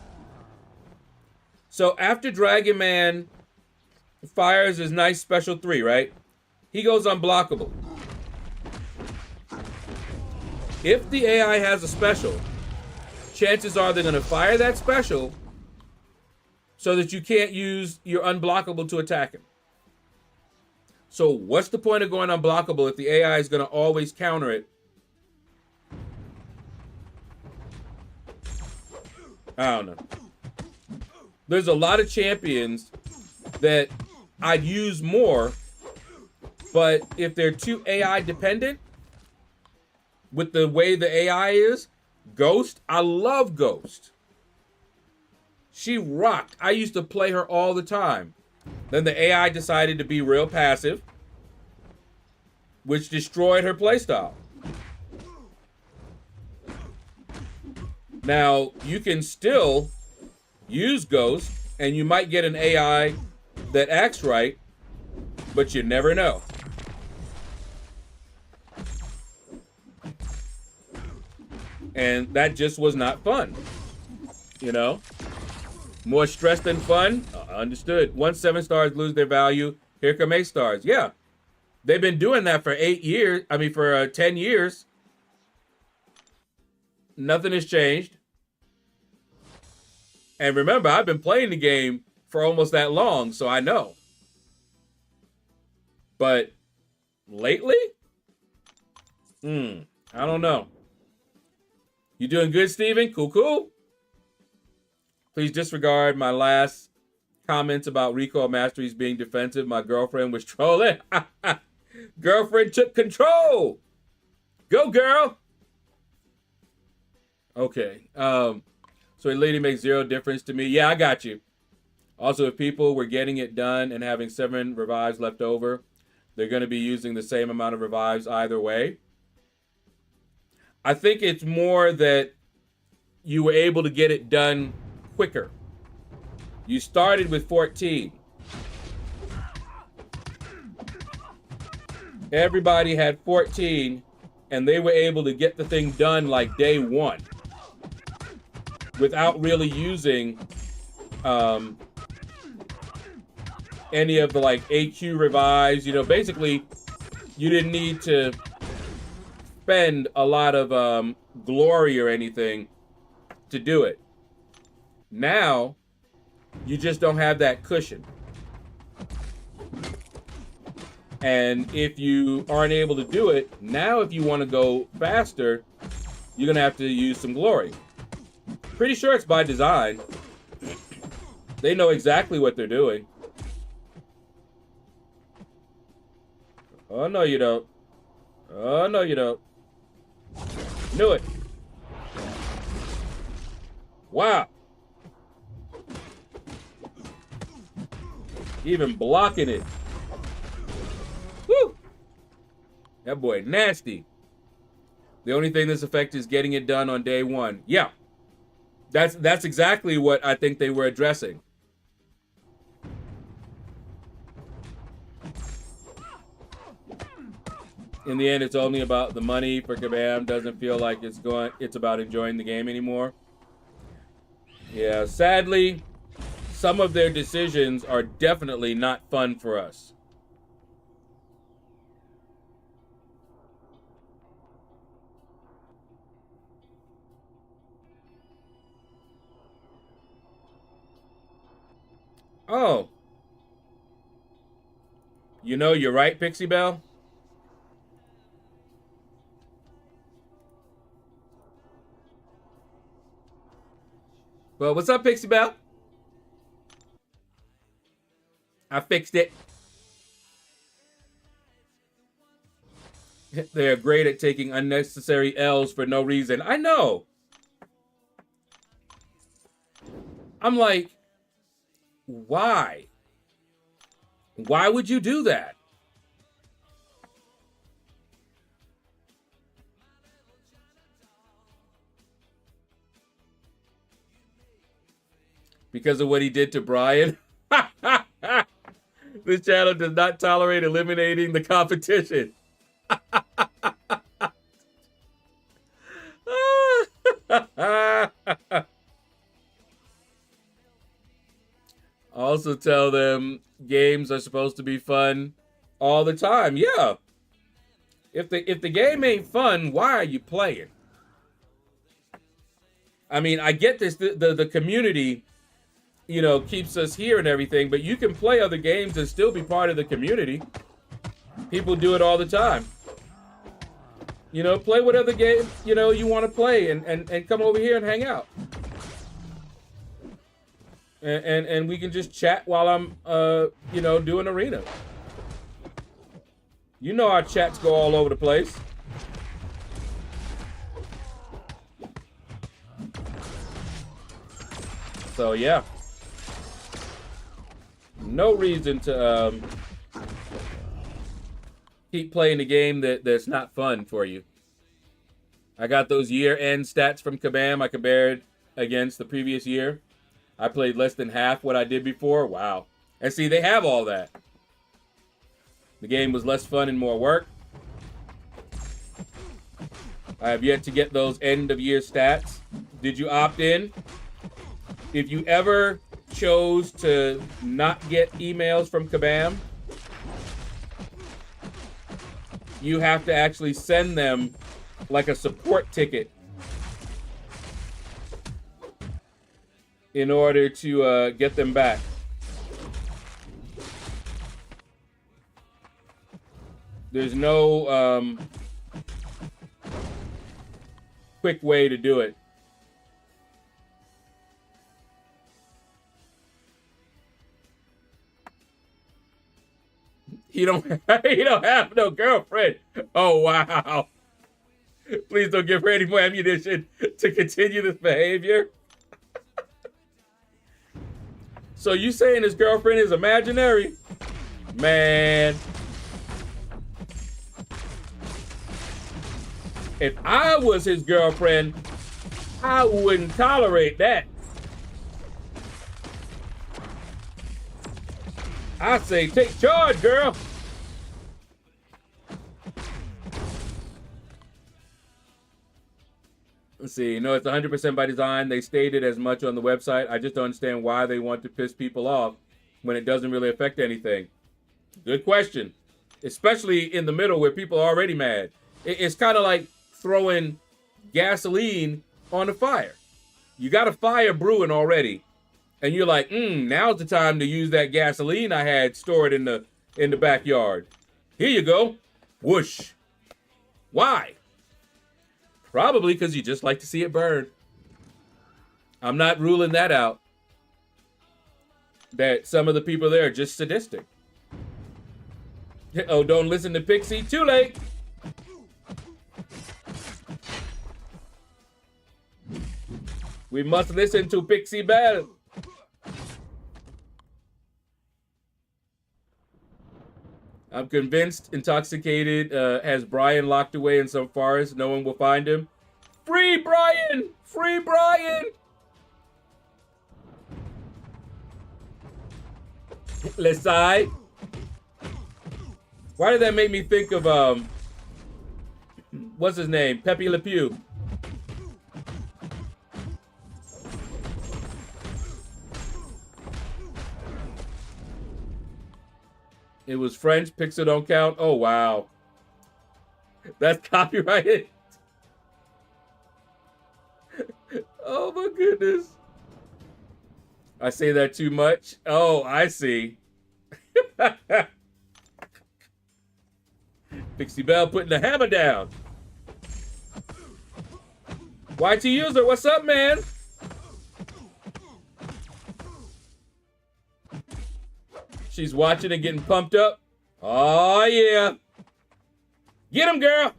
[SPEAKER 2] So, after Dragon Man fires his nice special 3, right? He goes unblockable. If the AI has a special, chances are they're gonna fire that special so that you can't use your unblockable to attack him. So what's the point of going unblockable if the AI is going to always counter it? I don't know. There's a lot of champions that I'd use more, but if they're too AI dependent, with the way the AI is, Ghost, I love Ghost. She rocked. I used to play her all the time. Then the AI decided to be real passive, which destroyed her playstyle. Now, you can still use Ghost, and you might get an AI that acts right, but you never know. And that just was not fun, you know? More stress than fun? Understood. Once 7 stars lose their value, here come 8 stars. Yeah, they've been doing that for 8 years. I mean, for 10 years. Nothing has changed. And remember, I've been playing the game for almost that long, so I know. But lately? I don't know. You doing good, Steven? Cool, cool. Please disregard my last comments about recoil masteries being defensive. My girlfriend was trolling. Girlfriend took control. Go, girl. Okay. So a lady makes 0 difference to me. Yeah, I got you. Also, if people were getting it done and having 7 revives left over, they're going to be using the same amount of revives either way. I think it's more that you were able to get it done quicker. You started with 14. Everybody had 14, and they were able to get the thing done like day 1 without really using any of the like AQ revives. You know, basically, you didn't need to spend a lot of glory or anything to do it. Now, you just don't have that cushion. And if you aren't able to do it, now if you want to go faster, you're going to have to use some glory. Pretty sure it's by design. They know exactly what they're doing. Oh, no, you don't. Oh, no, you don't. Knew it. Wow. Even blocking it. Woo! That boy nasty. The only thing this affects is getting it done on day 1. Yeah. That's exactly what I think they were addressing. In the end, it's only about the money for Kabam. Doesn't feel like it's about enjoying the game anymore. Yeah, sadly, some of their decisions are definitely not fun for us. Oh. You know, you're right, Pixie Belle. Well, what's up, Pixie Belle? I fixed it. They're great at taking unnecessary L's for no reason. I know. I'm like, why? Why would you do that? Because of what he did to Brian? This channel does not tolerate eliminating the competition. Also tell them games are supposed to be fun all the time. Yeah. If the game ain't fun, why are you playing? I mean, I get this. The community you know, keeps us here and everything, but you can play other games and still be part of the community. People do it all the time. You know, play whatever game, you know, you want to play and come over here and hang out. And we can just chat while I'm, you know, doing arena. You know our chats go all over the place. So, yeah. No reason to keep playing the game that's not fun for you. I got those year-end stats from Kabam I compared against the previous year. I played less than half what I did before. Wow. And see, they have all that. The game was less fun and more work. I have yet to get those end-of-year stats. Did you opt in? If you ever chose to not get emails from Kabam, you have to actually send them like a support ticket in order to get them back. There's no quick way to do it. You don't have no girlfriend. Oh, wow. Please don't give her any more ammunition to continue this behavior. So you saying his girlfriend is imaginary? Man. If I was his girlfriend, I wouldn't tolerate that. I say take charge, girl. Let's see, you know, it's 100% by design. They stated as much on the website. I just don't understand why they want to piss people off when it doesn't really affect anything. Good question. Especially in the middle where people are already mad. It's kind of like throwing gasoline on a fire. You got a fire brewing already. And you're like, now's the time to use that gasoline I had stored in the backyard. Here you go. Whoosh. Why? Probably because you just like to see it burn. I'm not ruling that out. That some of the people there are just sadistic. Oh, don't listen to Pixie. Too late. We must listen to Pixie Bell. I'm convinced Intoxicated has Brian locked away in some forest. No one will find him. Free Brian! Free Brian! Lesai. Why did that make me think of, what's his name? Pepe Le Pew. It was French. Pixel don't count. Oh, wow. That's copyrighted. Oh, my goodness. I say that too much. Oh, I see. Pixie Bell putting the hammer down. YT user, what's up, man? She's watching and getting pumped up. Oh, yeah. Get him, girl.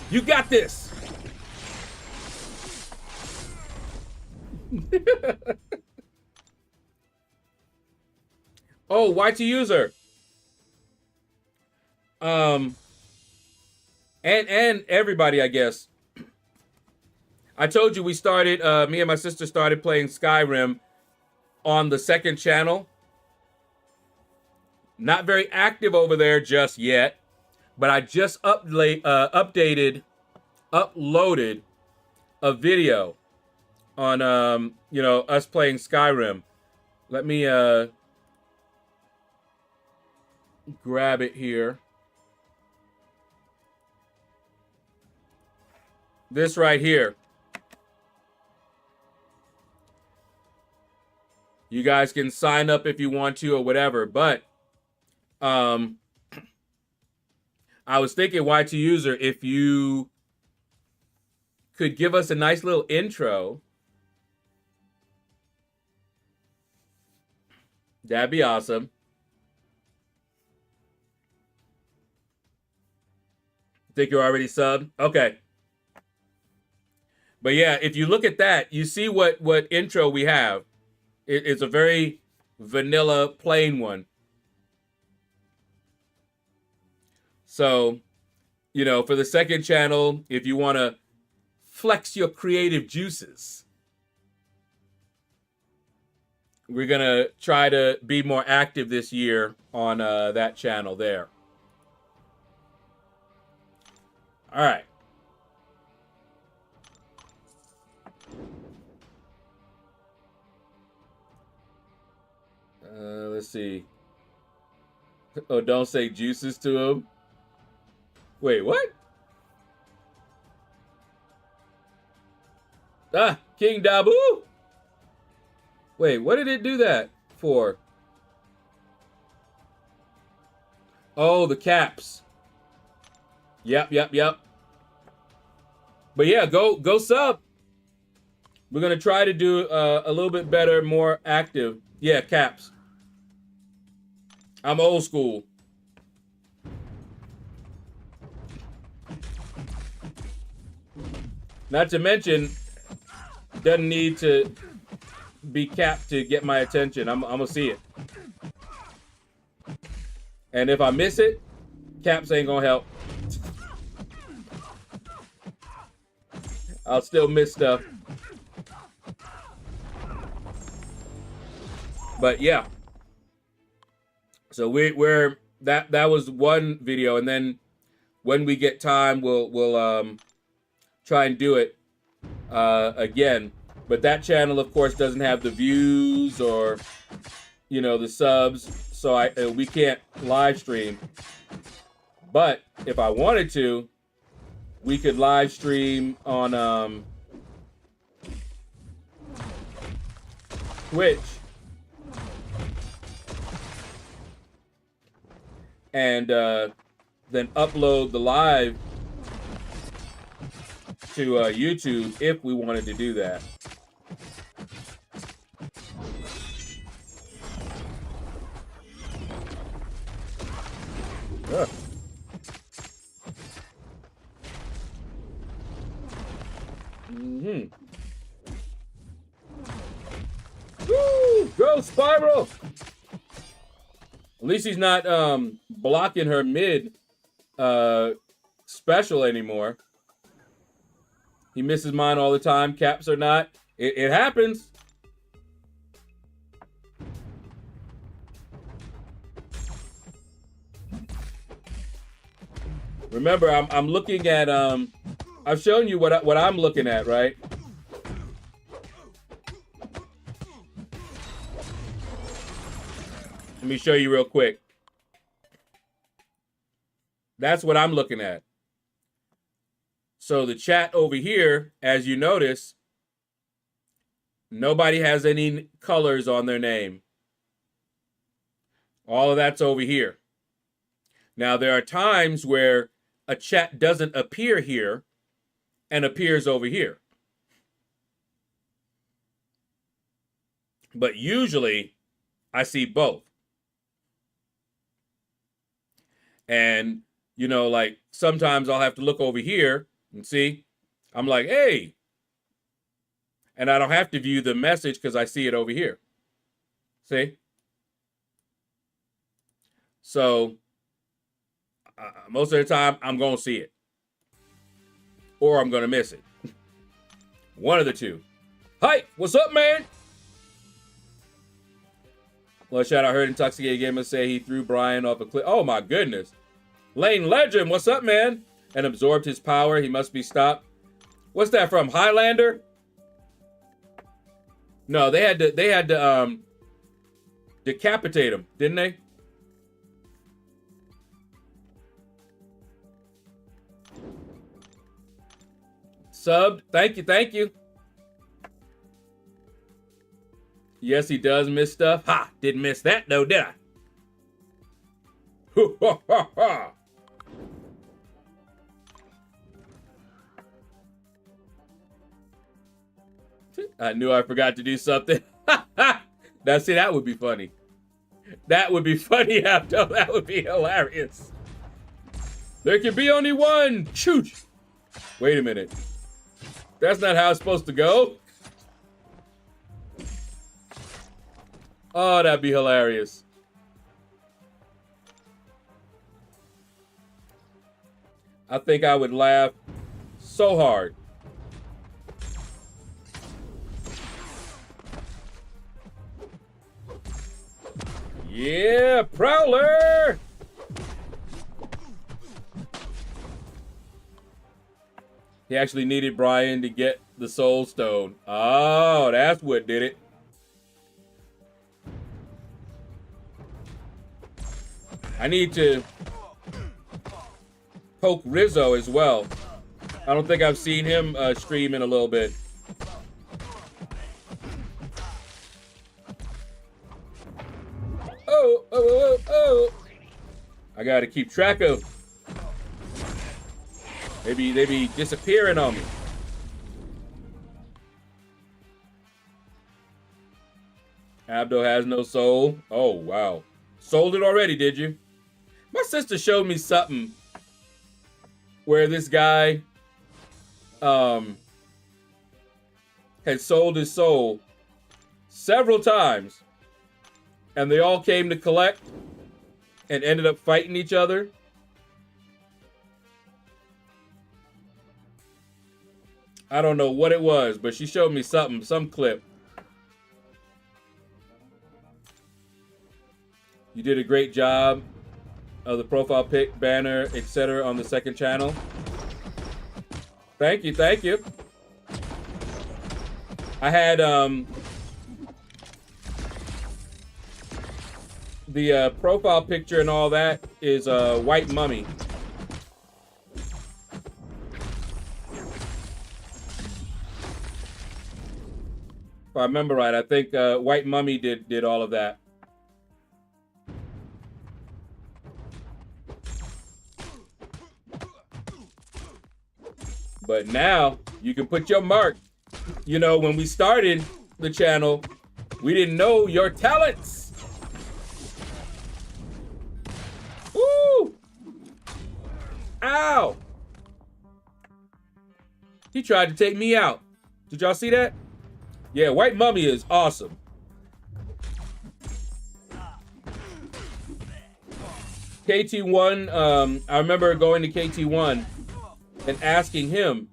[SPEAKER 2] You got this. Oh, YT user. And everybody, I guess. I told you we started, me and my sister started playing Skyrim on the second channel. Not very active over there just yet, but I just uploaded a video on, you know, us playing Skyrim. Let me grab it here. This right here. You guys can sign up if you want to or whatever. But I was thinking, YT user, if you could give us a nice little intro, that'd be awesome. Think you're already subbed? Okay. But yeah, if you look at that, you see what intro we have. It's a very vanilla, plain one. So, you know, for the second channel, if you want to flex your creative juices, we're going to try to be more active this year on that channel there. All right. Let's see. Oh, don't say juices to him. Wait, what? Ah, King Dabu. Wait, what did it do that for? Oh, the caps. Yep. But yeah, go sub. We're gonna try to do a little bit better, more active. Yeah, caps. I'm old school. Not to mention, doesn't need to be capped to get my attention. I'm gonna see it. And if I miss it, caps ain't gonna help. I'll still miss stuff. But yeah. So we're that was one video, and then when we get time, we'll try and do it again. But that channel, of course, doesn't have the views or, you know, the subs, so we can't live stream. But if I wanted to, we could live stream on Twitch. And then upload the live to YouTube if we wanted to do that. Ugh. Woo! Go Spiral! At least he's not blocking her mid special anymore. He misses mine all the time. Caps or not. It happens. Remember, I'm looking at I've shown you what I'm looking at, right? Let me show you real quick. That's what I'm looking at. So the chat over here, as you notice, nobody has any colors on their name. All of that's over here. Now, there are times where a chat doesn't appear here and appears over here. But usually, I see both. And, you know, like sometimes I'll have to look over here and see. I'm like, hey. And I don't have to view the message because I see it over here. See? So, most of the time, I'm going to see it. Or I'm going to miss it. One of the two. Hi, what's up, man? LordShaedow, I heard Intoxicated Gamer say he threw Brian off a cliff. Oh, my goodness. Lane Legend, what's up, man? And absorbed his power. He must be stopped. What's that from? Highlander? No, they had to decapitate him, didn't they? Subbed. Thank you. Yes, he does miss stuff. Ha! Didn't miss that though, did I? Ha ha ha! I knew I forgot to do something. Now, see, that would be funny. That would be funny, Abdo. That would be hilarious. There can be only one. Shoot. Wait a minute. That's not how it's supposed to go. Oh, that'd be hilarious. I think I would laugh so hard. Yeah, Prowler! He actually needed Brian to get the Soul Stone. Oh, that's what did it. I need to poke Rizzo as well. I don't think I've seen him stream in a little bit. Oh. I gotta keep track of. Maybe they be disappearing on me. Abdo has no soul. Oh, wow. Sold it already, did you? My sister showed me something where this guy had sold his soul several times. And they all came to collect and ended up fighting each other. I don't know what it was, but she showed me something, some clip. You did a great job of the profile pic, banner, etc. on the second channel. Thank you, thank you. I had the profile picture and all that is White Mummy. If I remember right, I think White Mummy did all of that. But now you can put your mark. You know, when we started the channel, we didn't know your talents. Woo! Ow! He tried to take me out. Did y'all see that? Yeah, White Mummy is awesome. KT1, I remember going to KT1 and asking him,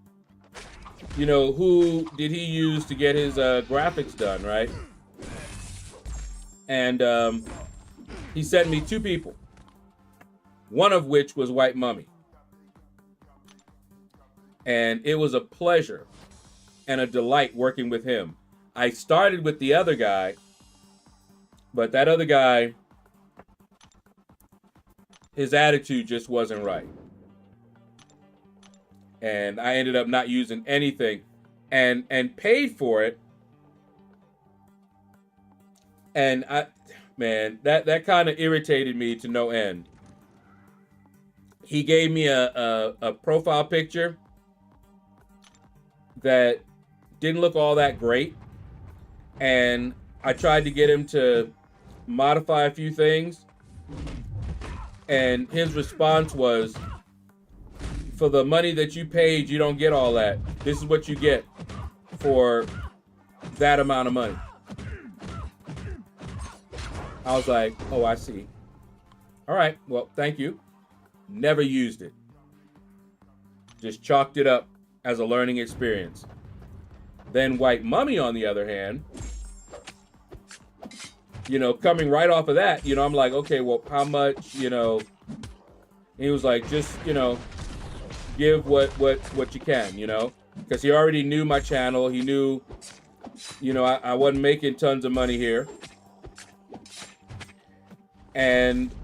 [SPEAKER 2] you know, who did he use to get his graphics done, right? And he sent me two people, one of which was White Mummy. And it was a pleasure and a delight working with him. I started with the other guy, but that other guy, his attitude just wasn't right. And I ended up not using anything and paid for it. And that kind of irritated me to no end. He gave me a profile picture that didn't look all that great. And I tried to get him to modify a few things. And his response was, for the money that you paid, you don't get all that. This is what you get for that amount of money. I was like, oh, I see. All right, well, thank you. Never used it. Just chalked it up as a learning experience. Then White Mummy, on the other hand, you know, coming right off of that, you know, I'm like, okay, well, how much, you know? And he was like, just, you know, give what you can, you know? Because he already knew my channel. He knew, you know, I wasn't making tons of money here. And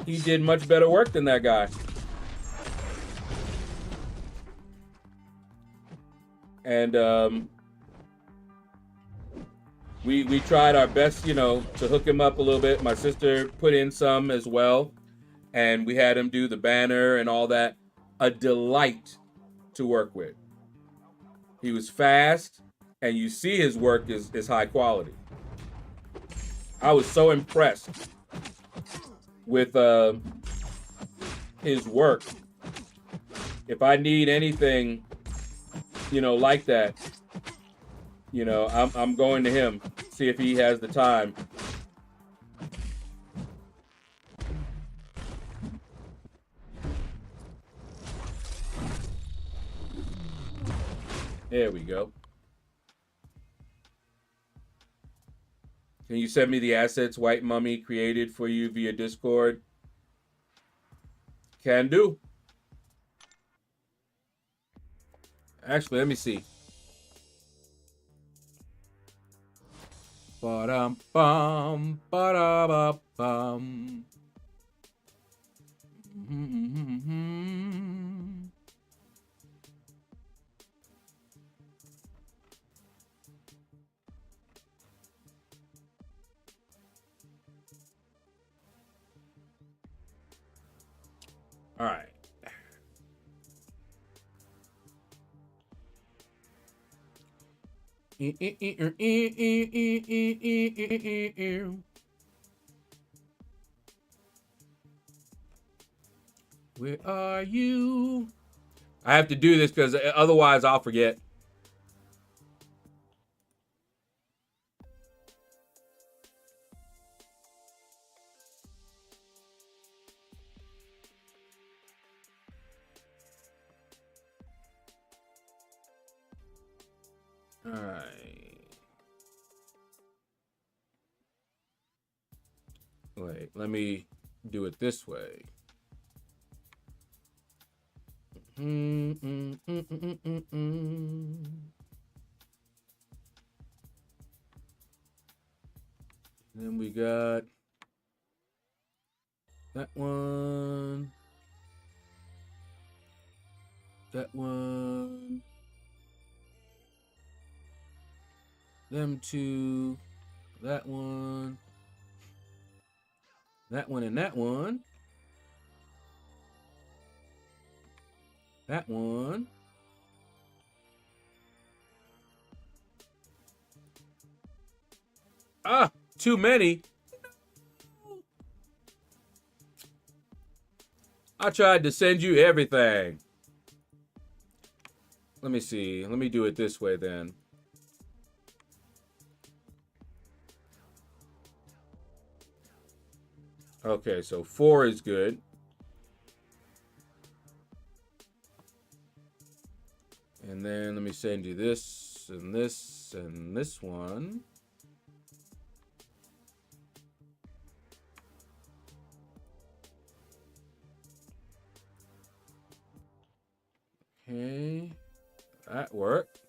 [SPEAKER 2] he did much better work than that guy. And we tried our best, you know, to hook him up a little bit. My sister put in some as well, and we had him do the banner and all that. A delight to work with. He was fast, and you see his work is high quality. I was so impressed with his work. If I need anything, you know, like that, you know, I'm going to him, see if he has the time. There we go. Can you send me the assets White Mummy created for you via Discord? Can do. Actually, let me see. Ba-dum-bum, ba-da-ba-bum. All right. Where are you? I have to do this because otherwise I'll forget. All right. Wait, let me do it this way. Then we got that one. That one. Them two. That one. That one and that one. That one. Ah, too many. I tried to send you everything. Let me see. Let me do it this way then. Okay, so 4 is good. And then let me send you this and this and this one. Okay, that worked.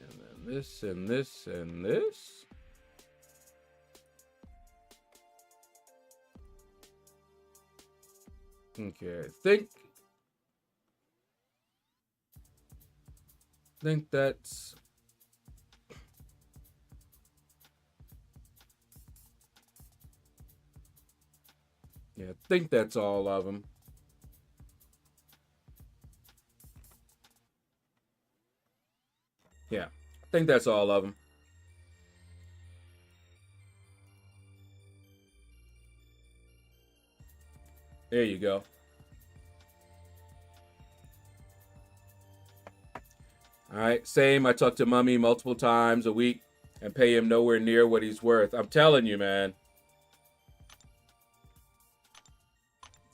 [SPEAKER 2] And then this and this and this. Okay, I think that's I think that's all of them. Yeah, I think that's all of them. There you go. All right, same. I talk to Mummy multiple times a week and pay him nowhere near what he's worth. I'm telling you, man.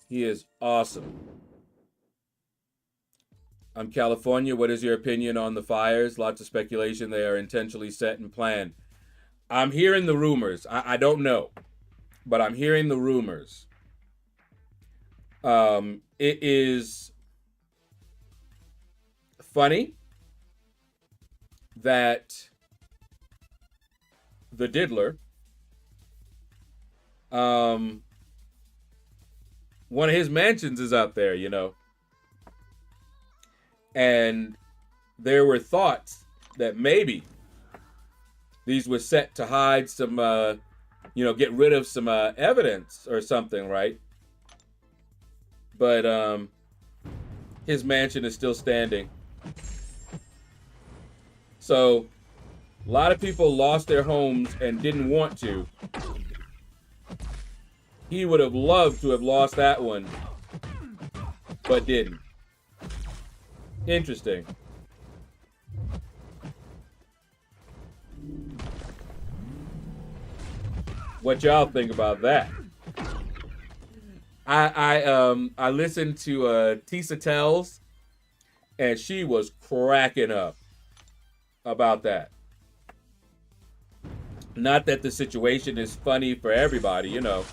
[SPEAKER 2] He is awesome. I'm California. What is your opinion on the fires? Lots of speculation they are intentionally set and planned. I'm hearing the rumors. I don't know, but I'm hearing the rumors. It is funny that the diddler, one of his mansions is out there, you know, and there were thoughts that maybe these were set to hide some, get rid of some evidence or something, right? But his mansion is still standing. So a lot of people lost their homes and didn't want to. He would have loved to have lost that one, but didn't. Interesting. What y'all think about that? I listened to Tisa Tells, and she was cracking up about that. Not that the situation is funny for everybody, you know.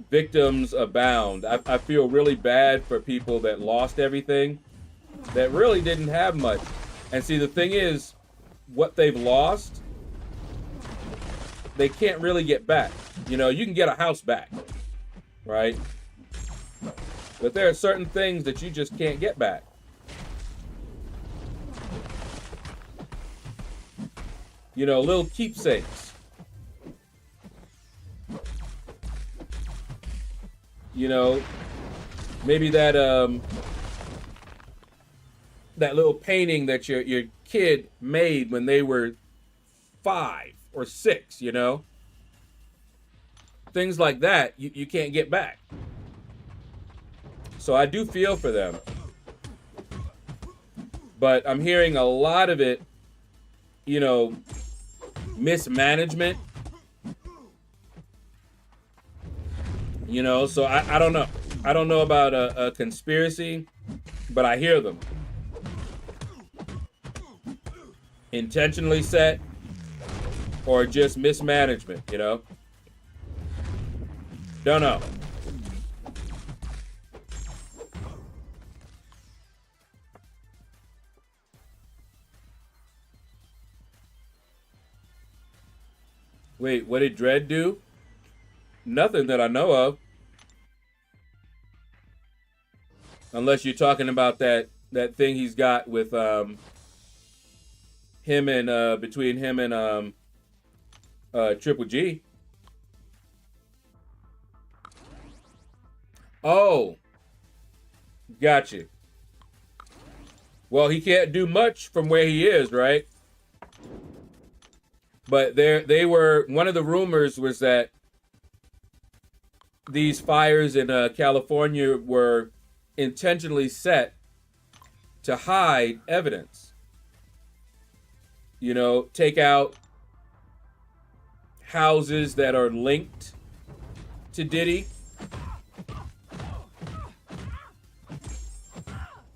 [SPEAKER 2] Victims abound. I feel really bad for people that lost everything, that really didn't have much. And see, the thing is, what they've lost, they can't really get back. You know, you can get a house back, right? But there are certain things that you just can't get back. You know, little keepsakes. You know, maybe that that little painting that your kid made when they were 5 or 6, you know? Things like that, you can't get back. So I do feel for them. But I'm hearing a lot of it, you know, mismanagement. You know, so I don't know. I don't know about a conspiracy, but I hear them. Intentionally set or just mismanagement, you know? Don't know. Wait, what did Dredd do? Nothing that I know of. Unless you're talking about that thing he's got with him and between him and Triple G. Oh, gotcha. Well, he can't do much from where he is, right? But they were, one of the rumors was that these fires in California were intentionally set to hide evidence. You know, take out houses that are linked to Diddy.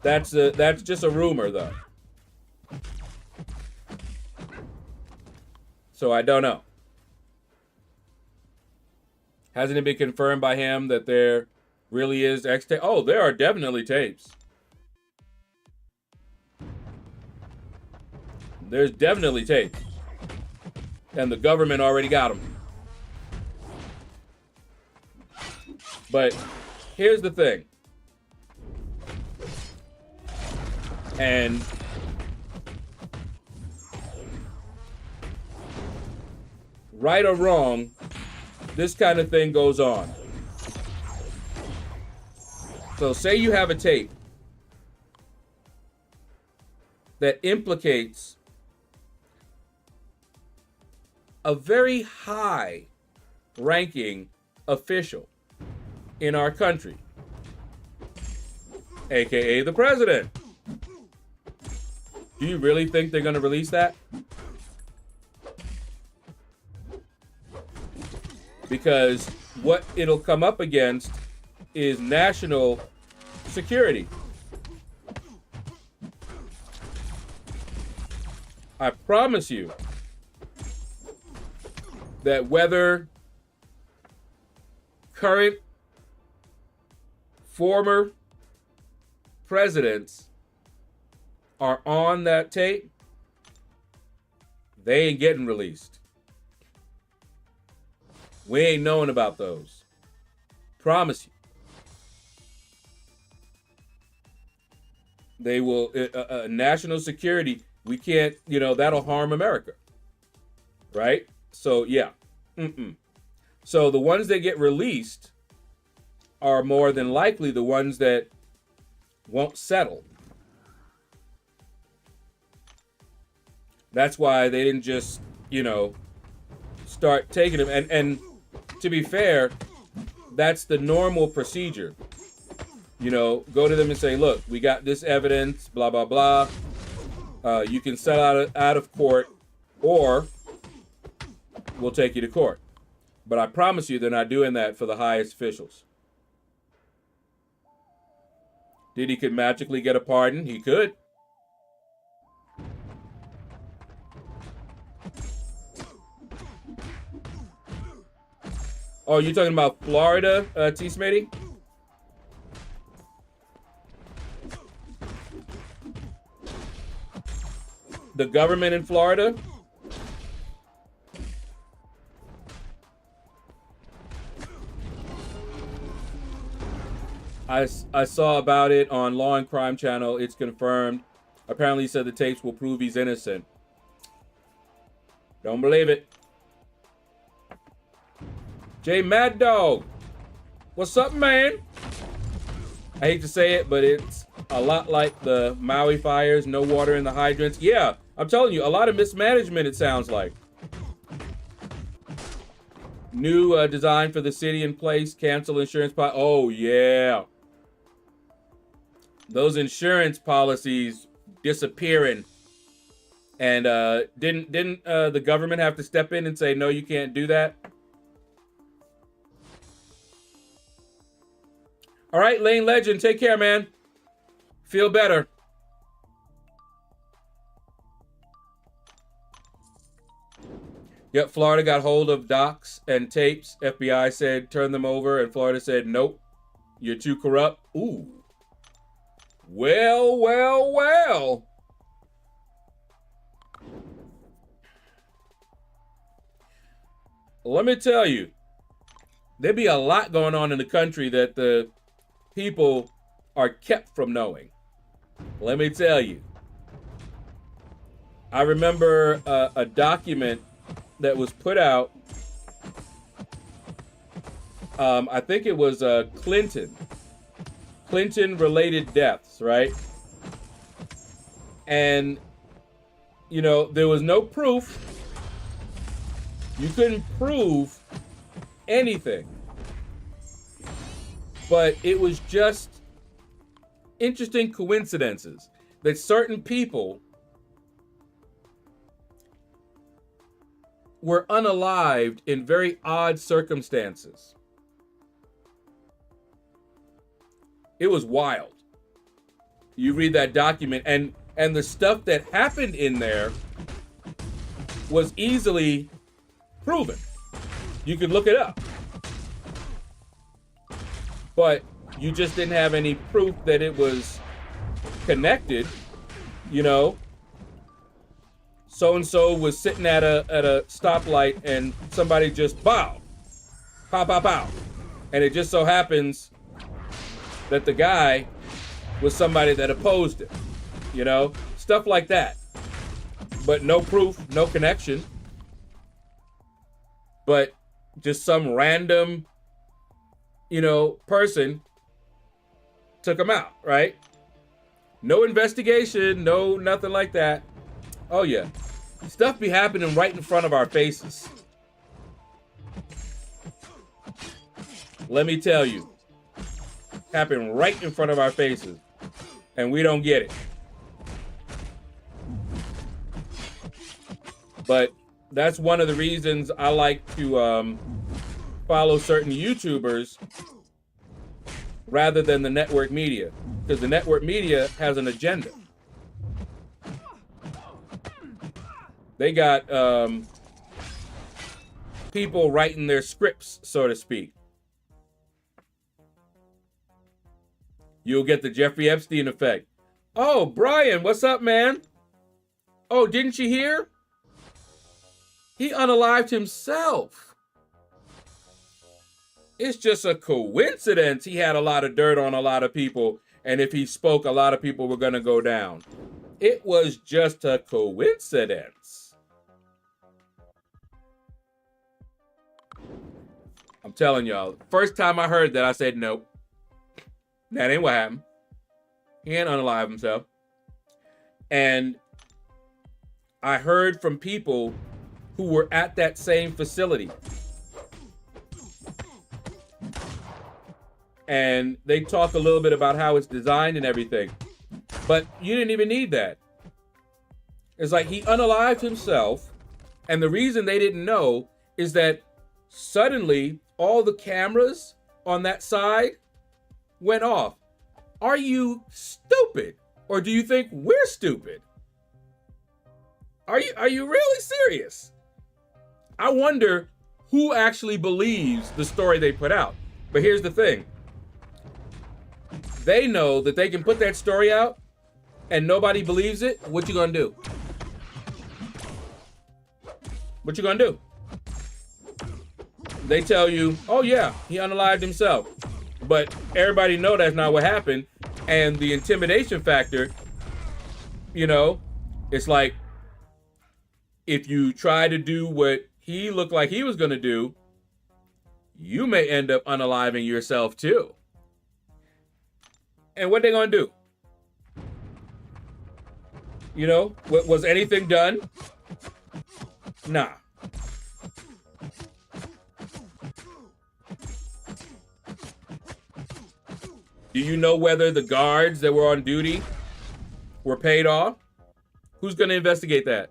[SPEAKER 2] That's just a rumor, though. So I don't know. Hasn't it been confirmed by him that there really is X tape? Oh, there are definitely tapes. There's definitely tapes. And the government already got them. But here's the thing. And right or wrong, this kind of thing goes on. So say you have a tape that implicates a very high ranking official in our country, aka the president. Do you really think they're going to release that? Because what it'll come up against is national security. I promise you that whether current, former presidents are on that tape, they ain't getting released. We ain't knowing about those. Promise you. They will, national security, we can't, that'll harm America. Right? So, yeah. So the ones that get released are more than likely the ones that won't settle. That's why they didn't just, start taking them. And to be fair, that's the normal procedure. Go to them and say, look, we got this evidence, blah, blah, blah. You can settle out of court, or we'll take you to court. But I promise you they're not doing that for the highest officials. Diddy could magically get a pardon. He could. Oh, you're talking about Florida, T. Smitty? The government in Florida? I saw about it on Law and Crime Channel. It's confirmed. Apparently, he said the tapes will prove he's innocent. Don't believe it. J Mad Dog, what's up, man? I hate to say it, but it's a lot like the Maui fires. No water in the hydrants. Yeah, I'm telling you, a lot of mismanagement. It sounds like. New design for the city in place. Cancel insurance policy. Oh yeah. Those insurance policies disappearing, and didn't the government have to step in and say no, you can't do that? All right, Lane Legend, take care, man. Feel better. Yep, Florida got hold of docs and tapes. FBI said turn them over, and Florida said nope, you're too corrupt. Ooh. Well, well, well. Let me tell you, there'd be a lot going on in the country that the people are kept from knowing. Let me tell you. I remember a document that was put out. I think it was Clinton-related deaths, right? And, there was no proof. You couldn't prove anything. But it was just interesting coincidences that certain people were unalived in very odd circumstances. It was wild. You read that document, and the stuff that happened in there was easily proven. You could look it up. But you just didn't have any proof that it was connected, So-and-so was sitting at a stoplight and somebody just pow, pow, pow, pow. And it just so happens that the guy was somebody that opposed it, Stuff like that. But no proof, no connection. But just some random, person took him out, right? No investigation, no nothing like that. Oh yeah, stuff be happening right in front of our faces. Let me tell you, happen right in front of our faces, and we don't get it. But that's one of the reasons I like to follow certain YouTubers rather than the network media, because the network media has an agenda. They got people writing their scripts, so to speak. You'll get the Jeffrey Epstein effect. Oh, Brian, what's up, man? Oh, didn't you hear? He unalived himself. It's just a coincidence he had a lot of dirt on a lot of people, And if he spoke, a lot of people were going to go down. It was just a coincidence. I'm telling y'all, first time I heard that, I said, nope. That ain't what happened. He ain't unalive himself. And I heard from people who were at that same facility. And they talk a little bit about how it's designed and everything. But you didn't even need that. It's like he unalived himself. And the reason they didn't know is that suddenly all the cameras on that side went off. Are you stupid? Or do you think we're stupid? Are you really serious? I wonder who actually believes the story they put out. But here's the thing. They know that they can put that story out and nobody believes it. What you gonna do? What you gonna do? They tell you, oh yeah, he unalived himself. But everybody know that's not what happened. And the intimidation factor, you know, it's like, if you try to do what he looked like he was gonna do, you may end up unaliving yourself too. And what they gonna do? You know, was anything done? Nah. Do you know whether the guards that were on duty were paid off? Who's gonna investigate that?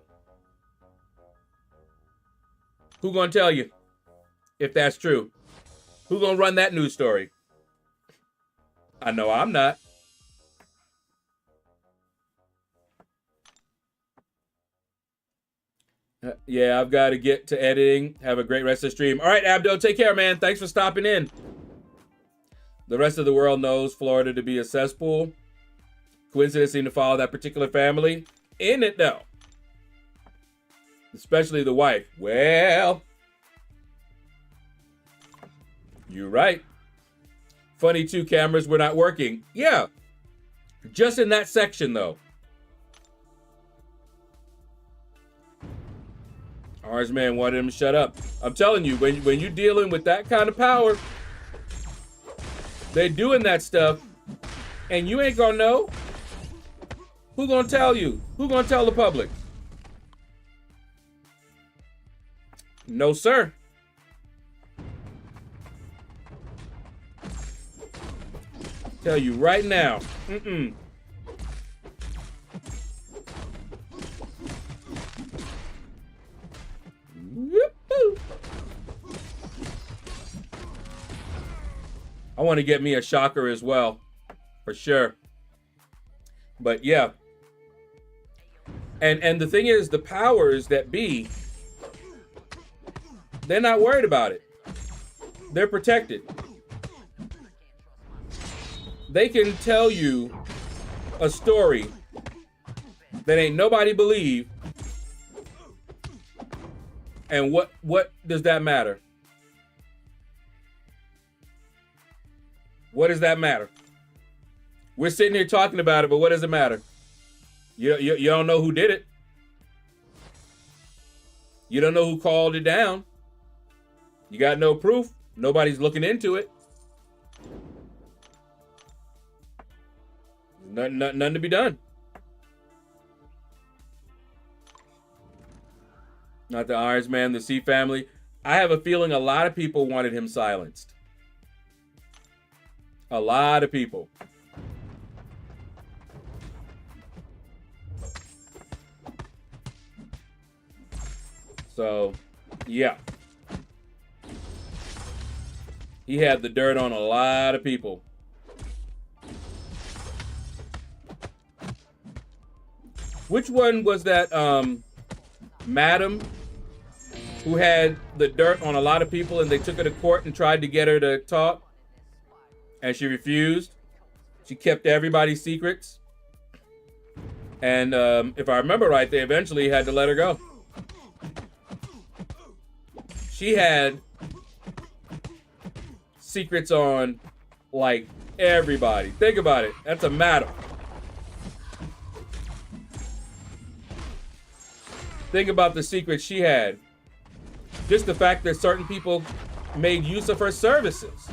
[SPEAKER 2] Who gonna tell you if that's true? Who gonna run that news story? I know I'm not. Yeah, I've got to get to editing. Have a great rest of the stream. All right, Abdo, take care, man. Thanks for stopping in. The rest of the world knows Florida to be a cesspool. Coincidence seemed to follow that particular family. In it, though. Especially the wife. Well, you're right. Funny, 2 cameras were not working. Yeah, just in that section, though. Ours man wanted him to shut up. I'm telling you, when you're dealing with that kind of power, they're doing that stuff, and you ain't gonna know. Who gonna tell you? Who gonna tell the public? No, sir. Tell you right now. I want to get me a shocker as well, for sure. But yeah. And the thing is, the powers that be, they're not worried about it. They're protected. They can tell you a story that ain't nobody believe. And what does that matter? What does that matter? We're sitting here talking about it, but what does it matter? You don't know who did it. You don't know who called it down. You got no proof. Nobody's looking into it. Nothing to be done. Not the Irons man, the C family. I have a feeling a lot of people wanted him silenced. A lot of people. So, yeah. He had the dirt on a lot of people. Which one was that madam who had the dirt on a lot of people and they took her to court and tried to get her to talk? And she refused. She kept everybody's secrets. And if I remember right, they eventually had to let her go. She had secrets on like everybody. Think about it. That's a matter. Think about the secrets she had. Just the fact that certain people made use of her services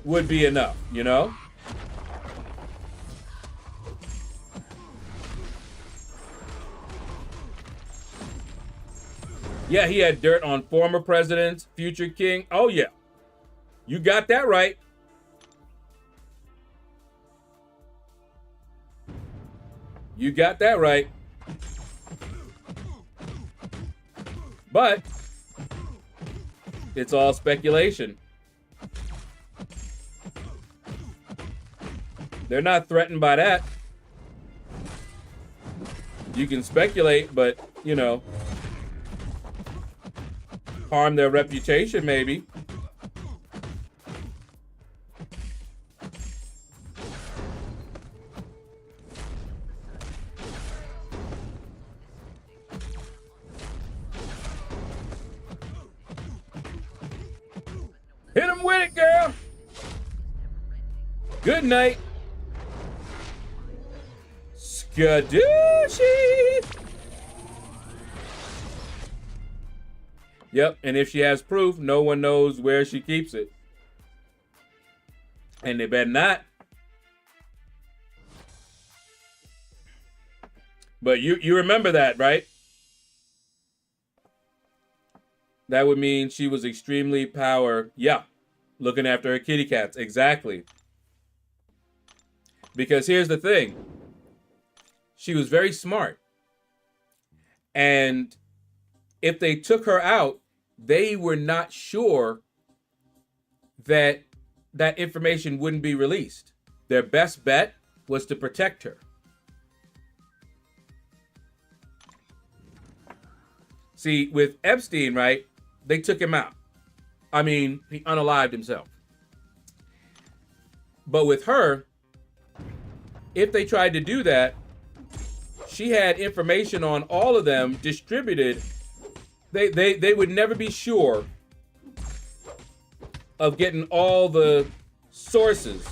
[SPEAKER 2] would be enough, you know? Yeah, he had dirt on former presidents, future king. Oh, yeah. You got that right. You got that right. But it's all speculation. They're not threatened by that. You can speculate, but, you know, harm their reputation, maybe. Hit him with it, girl. Good night. Skadooshie. Yep, and if she has proof, no one knows where she keeps it. And they better not. But you remember that, right? That would mean she was extremely looking after her kitty cats. Exactly. Because here's the thing. She was very smart. And if they took her out, they were not sure that that information wouldn't be released. Their best bet was to protect her. See, with Epstein, right, they took him out. I mean, he unalived himself. But with her, if they tried to do that, she had information on all of them distributed. They would never be sure of getting all the sources.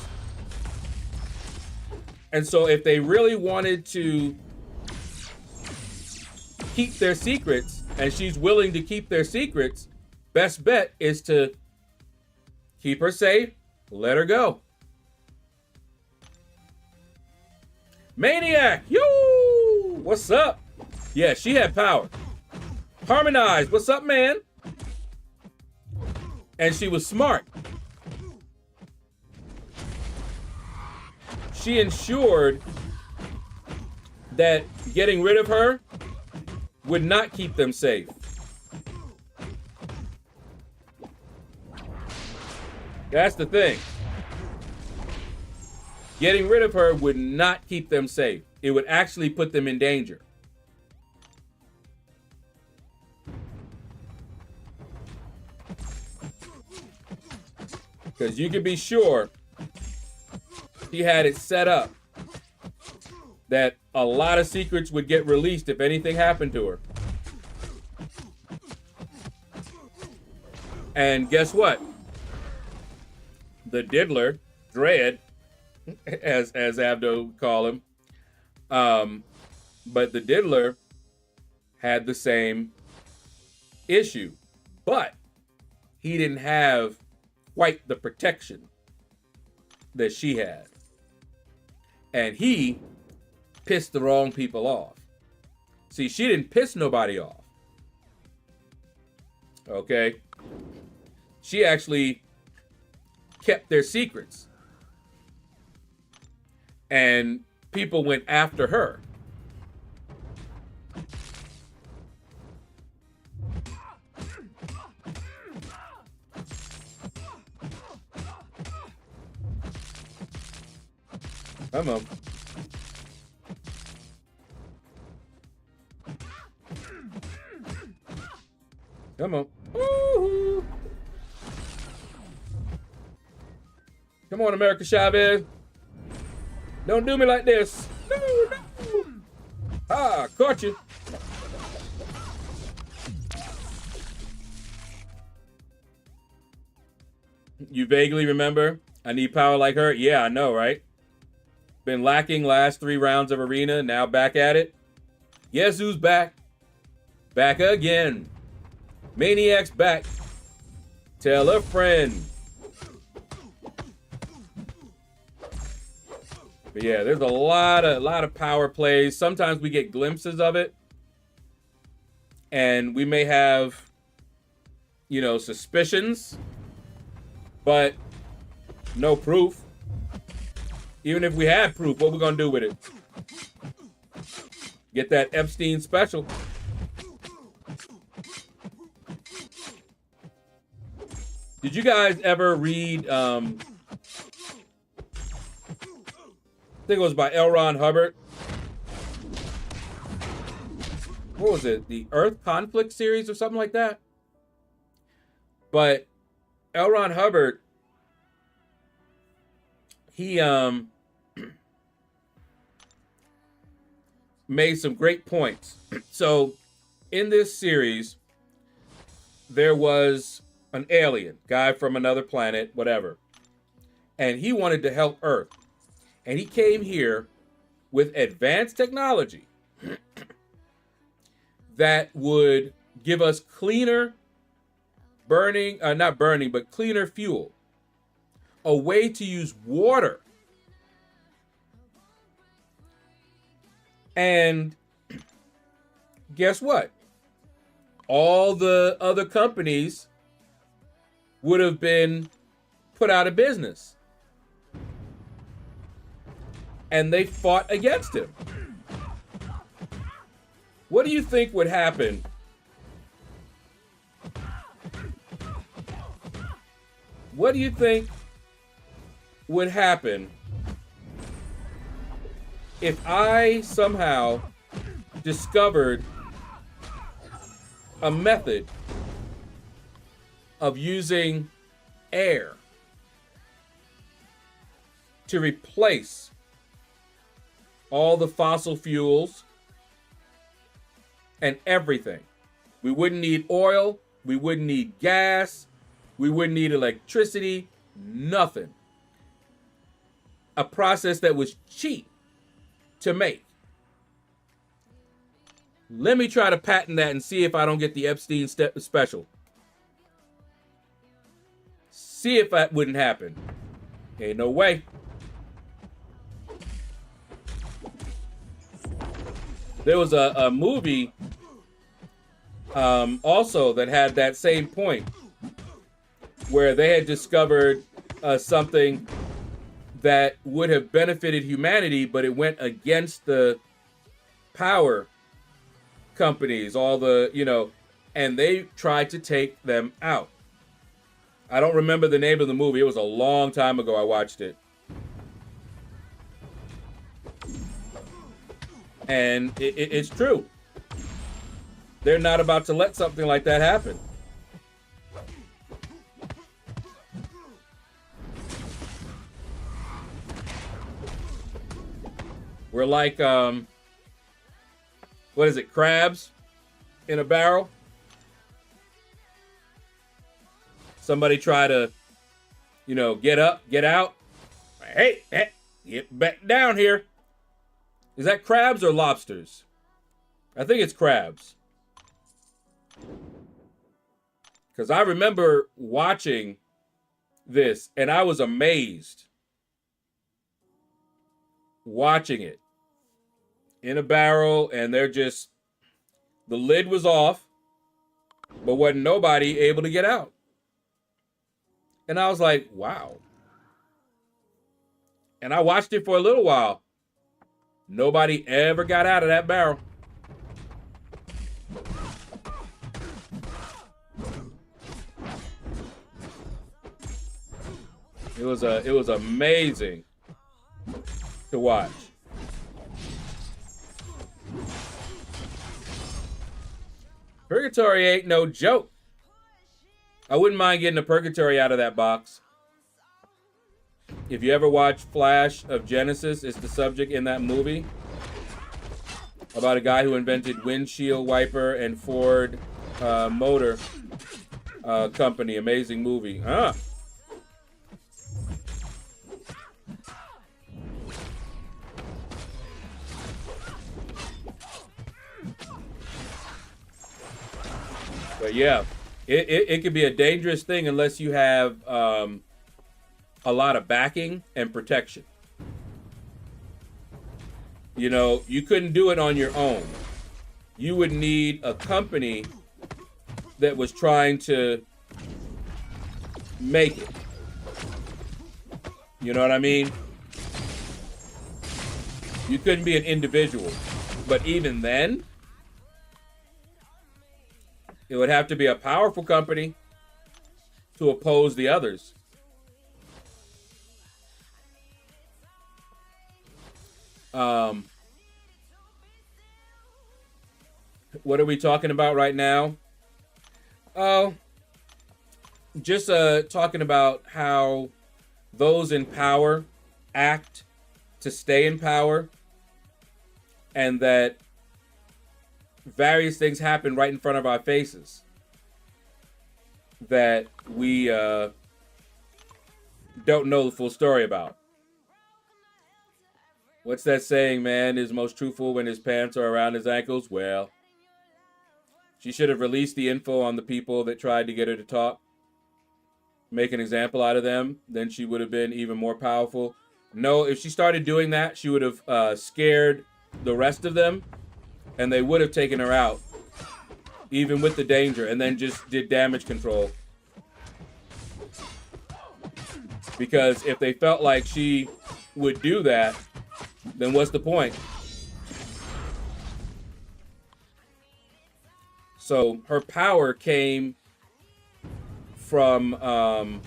[SPEAKER 2] And so if they really wanted to keep their secrets, and she's willing to keep their secrets, best bet is to keep her safe, let her go. Maniac, yo, what's up? Yeah, she had power. Harmonize, what's up, man? And she was smart. She ensured that getting rid of her would not keep them safe. That's the thing. Getting rid of her would not keep them safe. It would actually put them in danger. Because you can be sure he had it set up that a lot of secrets would get released if anything happened to her. And guess what? The diddler, Dread, as Abdo would call him, but the diddler had the same issue, but he didn't have quite the protection that she had. And he pissed the wrong people off. See, she didn't piss nobody off. Okay? She actually kept their secrets. And people went after her. Come on. Come on. Woo-hoo. Come on, America Chavez. Don't do me like this. No, no. Ah, caught you. You vaguely remember? I need power like her. Yeah, I know, right? Been lacking last 3 rounds of arena. Now back at it. Guess who's back? Back again. Maniac's back. Tell a friend. But yeah, there's a lot of power plays. Sometimes we get glimpses of it. And we may have, you know, suspicions, but no proof. Even if we had proof, what we gonna do with it? Get that Epstein special. Did you guys ever read, I think it was by L. Ron Hubbard. What was it? The Earth Conflict series or something like that? But L. Ron Hubbard, he made some great points. So in this series, there was an alien, guy from another planet, whatever. And he wanted to help Earth. And he came here with advanced technology that would give us cleaner burning, not burning, but cleaner fuel. A way to use water. And guess what? All the other companies would have been put out of business. And they fought against him. What do you think would happen? What do you think would happen if I somehow discovered a method of using air to replace all the fossil fuels and everything? We wouldn't need oil. We wouldn't need gas. We wouldn't need electricity. Nothing. A process that was cheap to make. Let me try to patent that and see if I don't get the Epstein special. See if that wouldn't happen. Ain't no way. There was a movie also that had that same point, where they had discovered something that would have benefited humanity, but it went against the power companies, all the, you know, and they tried to take them out. I don't remember the name of the movie. It was a long time ago I watched it. And it's true. They're not about to let something like that happen. We're like, what is it, crabs in a barrel? Somebody try to, you know, get up, get out. Hey, get back down here. Is that crabs or lobsters? I think it's crabs. Because I remember watching this and I was amazed watching it in a barrel, and they're just, the lid was off, but wasn't nobody able to get out. And I was like, wow. And I watched it for a little while. Nobody ever got out of that barrel. It was amazing to watch. Purgatory ain't no joke. I wouldn't mind getting a purgatory out of that box. If you ever watch Flash of Genesis, it's the subject in that movie about a guy who invented windshield wiper and Ford motor company. Amazing movie. Yeah. It could be a dangerous thing unless you have a lot of backing and protection. You know, you couldn't do it on your own. You would need a company that was trying to make it. You know what I mean? You couldn't be an individual. But even then, it would have to be a powerful company to oppose the others. What are we talking about right now? Oh, just talking about how those in power act to stay in power, and that various things happen right in front of our faces that we don't know the full story about. What's that saying, man is most truthful when his pants are around his ankles? Well, she should have released the info on the people that tried to get her to talk, make an example out of them. Then she would have been even more powerful. No, if she started doing that, she would have scared the rest of them, and they would have taken her out, even with the danger, and then just did damage control. Because if they felt like she would do that, then what's the point? So her power came from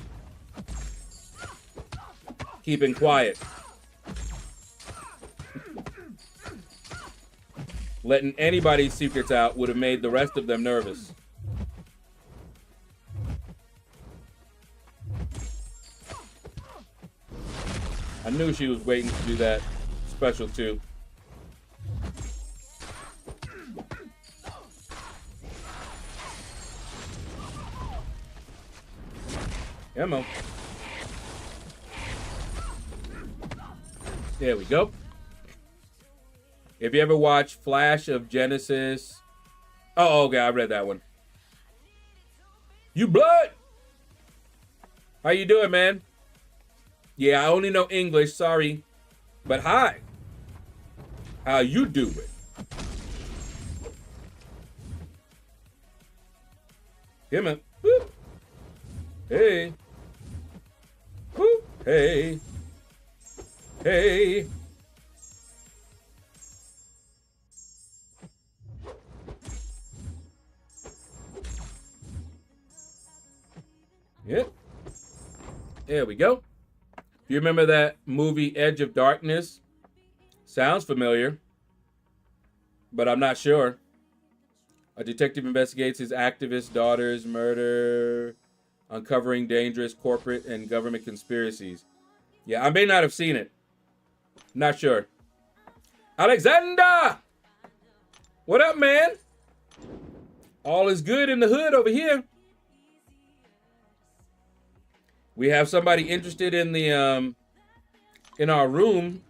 [SPEAKER 2] keeping quiet. Letting anybody's secrets out would have made the rest of them nervous. I knew she was waiting to do that special too. Come on. There we go. If you ever watch Flash of Genesis... Oh, okay, I read that one. You blood! How you doing, man? Yeah, I only know English, sorry. But hi. How you doing? Come on. Whoop. Hey. Whoop. Hey. Hey. Yep. There we go. You remember that movie Edge of Darkness? Sounds familiar, but I'm not sure. A detective investigates his activist daughter's murder, uncovering dangerous corporate and government conspiracies. Yeah, I may not have seen it. Not sure. Alexander! What up, man? All is good in the hood over here. We have somebody interested in the in our room,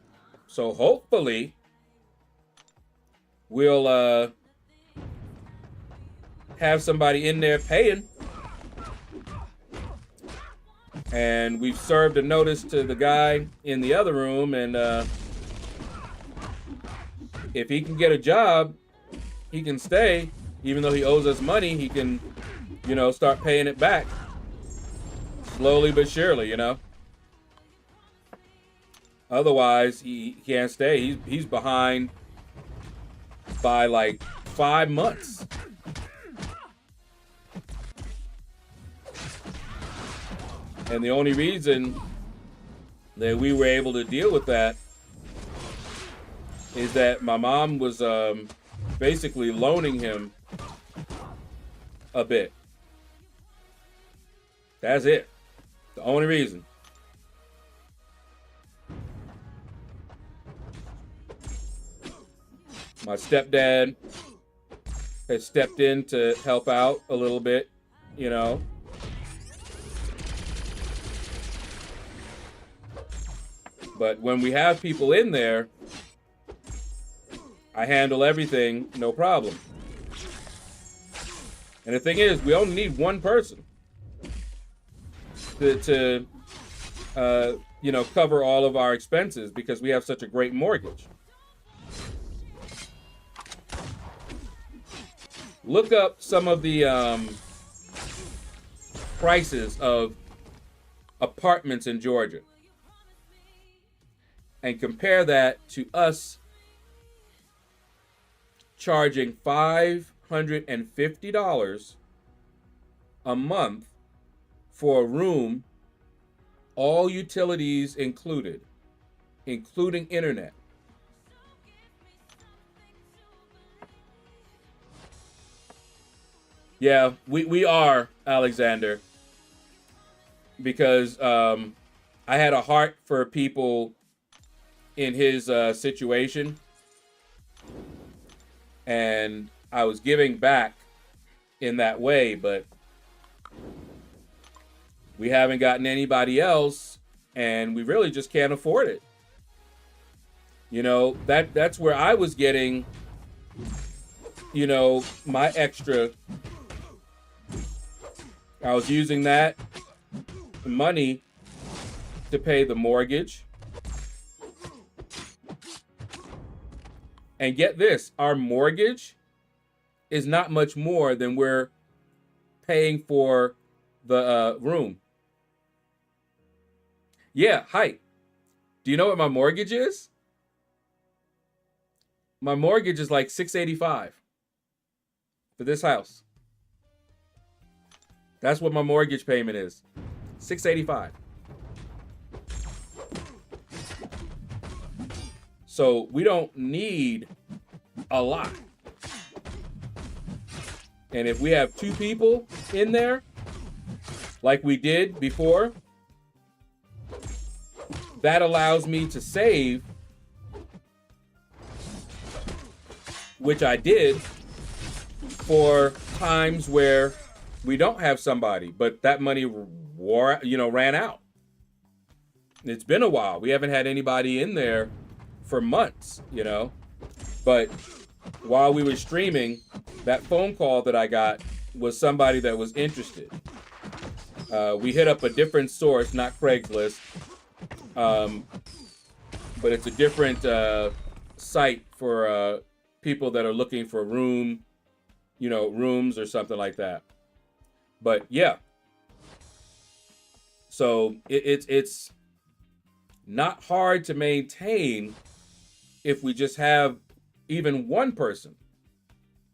[SPEAKER 2] so hopefully we'll have somebody in there paying. And we've served a notice to the guy in the other room, and if he can get a job, he can stay. Even though he owes us money, he can, you know, start paying it back. Slowly but surely, you know. Otherwise, he can't stay. He's behind by like 5 months. And the only reason that we were able to deal with that is that my mom was basically loaning him a bit. That's it. The only reason. My stepdad has stepped in to help out a little bit, you know. But when we have people in there, I handle everything, no problem. And the thing is, we only need one person to you know, cover all of our expenses because we have such a great mortgage. Look up some of the prices of apartments in Georgia and compare that to us charging $550 a month for a room, all utilities included, including internet. Yeah, we are, Alexander, because I had a heart for people in his situation, and I was giving back in that way, but we haven't gotten anybody else, and we really just can't afford it. You know, that's where I was getting, you know, my extra. I was using that money to pay the mortgage. And get this, our mortgage is not much more than we're paying for the room. Yeah, hi. Do you know what my mortgage is? My mortgage is like $685 for this house. That's what my mortgage payment is. $685. So we don't need a lot. And if we have 2 people in there, like we did before, that allows me to save, which I did, for times where we don't have somebody, but that money ran out. It's been a while. We haven't had anybody in there for months, you know. But while we were streaming, that phone call that I got was somebody that was interested. We hit up a different source, not Craigslist, but it's a different site for people that are looking for rooms or something like that. But yeah, so it's not hard to maintain if we just have even one person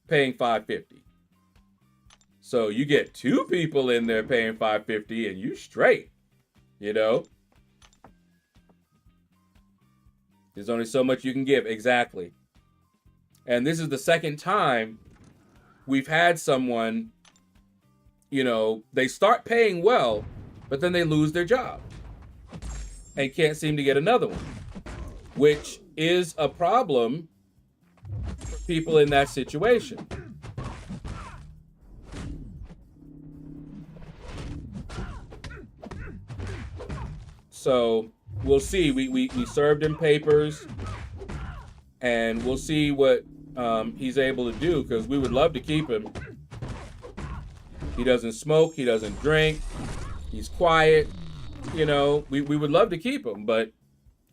[SPEAKER 2] paying $550. So you get 2 people in there paying $550 and you straight, you know. There's only so much you can give, exactly. And this is the second time we've had someone, you know, they start paying well, but then they lose their job and can't seem to get another one, which is a problem for people in that situation. So we'll see. We served him papers, and we'll see what he's able to do, because we would love to keep him. He doesn't smoke. He doesn't drink. He's quiet. You know, we would love to keep him, but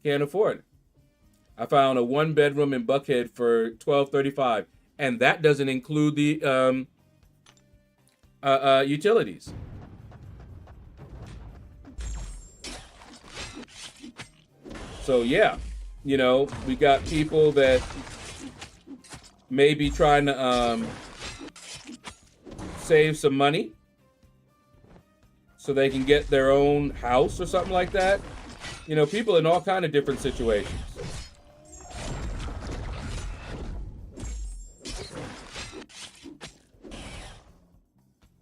[SPEAKER 2] can't afford it. I found a 1-bedroom in Buckhead for $1,235, and that doesn't include the utilities. So yeah, you know, we got people that may be trying to save some money so they can get their own house or something like that. You know, people in all kind of different situations.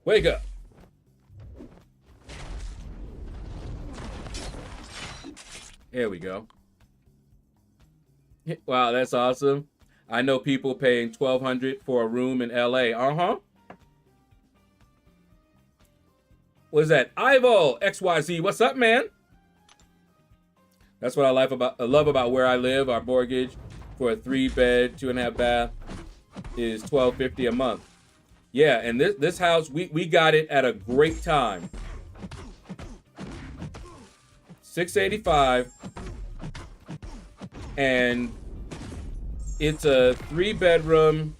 [SPEAKER 2] Wake up. There we go. Wow, that's awesome. I know people paying $1,200 for a room in LA. What is that? Ivo XYZ. What's up, man? That's what I love about where I live. Our mortgage for a 3-bed, 2.5 bath is $1,250 a month. Yeah, and this house, we got it at a great time. $685, and it's a 3-bedroom.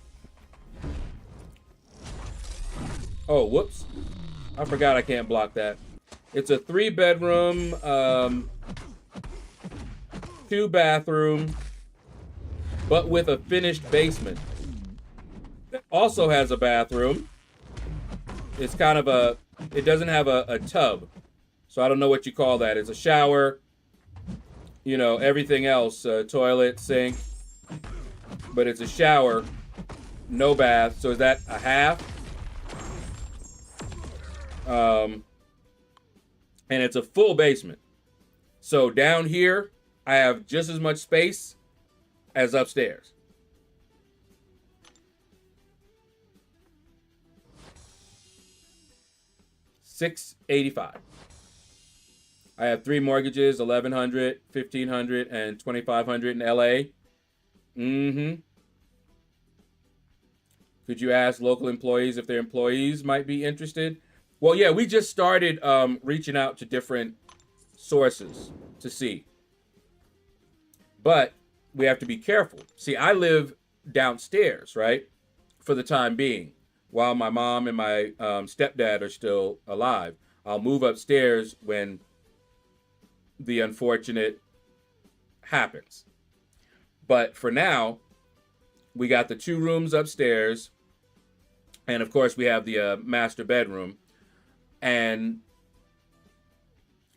[SPEAKER 2] Oh, whoops. I forgot I can't block that. It's a 3-bedroom, 2-bathroom, but with a finished basement. It also has a bathroom. It's kind of it doesn't have a tub. So I don't know what you call that. It's a shower, you know, everything else, toilet, sink, but it's a shower, no bath. So is that a half? And it's a full basement. So down here, I have just as much space as upstairs. $685. I have 3 mortgages, $1,100, $1,500, and $2,500 in LA. Could you ask local employees if their employees might be interested? Well, yeah, we just started reaching out to different sources to see. But we have to be careful. See, I live downstairs, right? For the time being, while my mom and my stepdad are still alive. I'll move upstairs when the unfortunate happens. But for now, we got the 2 rooms upstairs. And of course, we have the master bedroom. And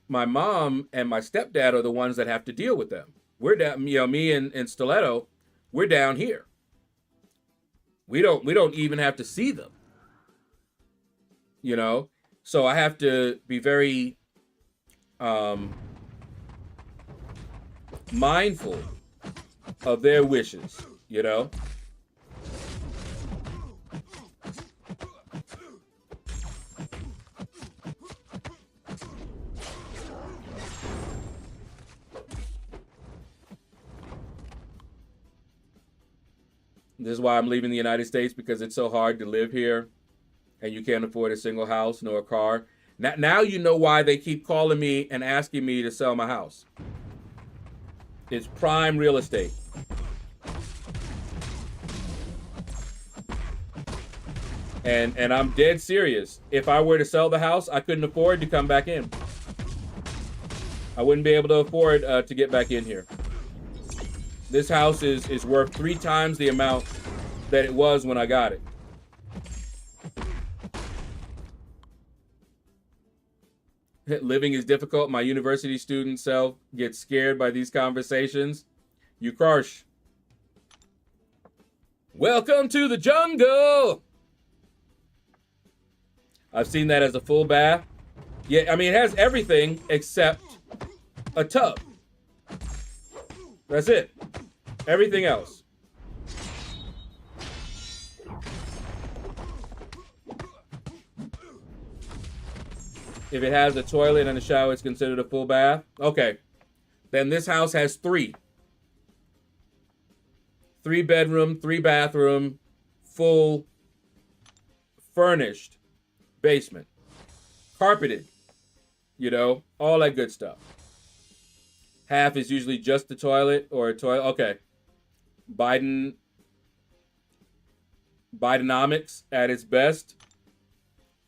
[SPEAKER 2] my mom and my stepdad are the ones that have to deal with them. We're down, you know, me and Stiletto, we're down here. We don't even have to see them. You know? So I have to be very mindful of their wishes, you know? This is why I'm leaving the United States, because it's so hard to live here and you can't afford a single house nor a car. Now you know why they keep calling me and asking me to sell my house. It's prime real estate. And I'm dead serious. If I were to sell the house, I couldn't afford to come back in. I wouldn't be able to afford to get back in here. This house is worth 3 times the amount that it was when I got it. Living is difficult. My university student self gets scared by these conversations. You crush. Welcome to the jungle. I've seen that as a full bath. Yeah, I mean, it has everything except a tub. That's it. Everything else. If it has a toilet and a shower, it's considered a full bath. Okay. Then this house has 3. 3 bedroom, 3 bathroom, full furnished basement. Carpeted. You know, all that good stuff. Half is usually just the toilet or a toilet. Okay. Bidenomics at its best.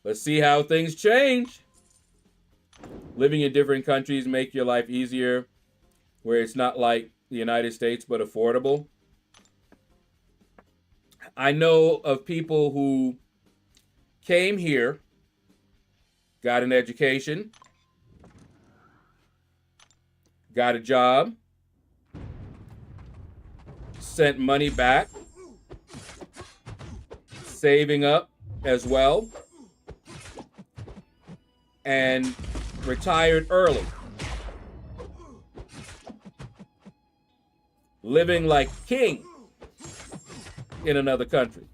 [SPEAKER 2] Let's see how things change. Living in different countries make your life easier, where it's not like the United States, but affordable. I know of people who came here, got an education, got a job, sent money back, saving up as well, and retired early. Living like king in another country.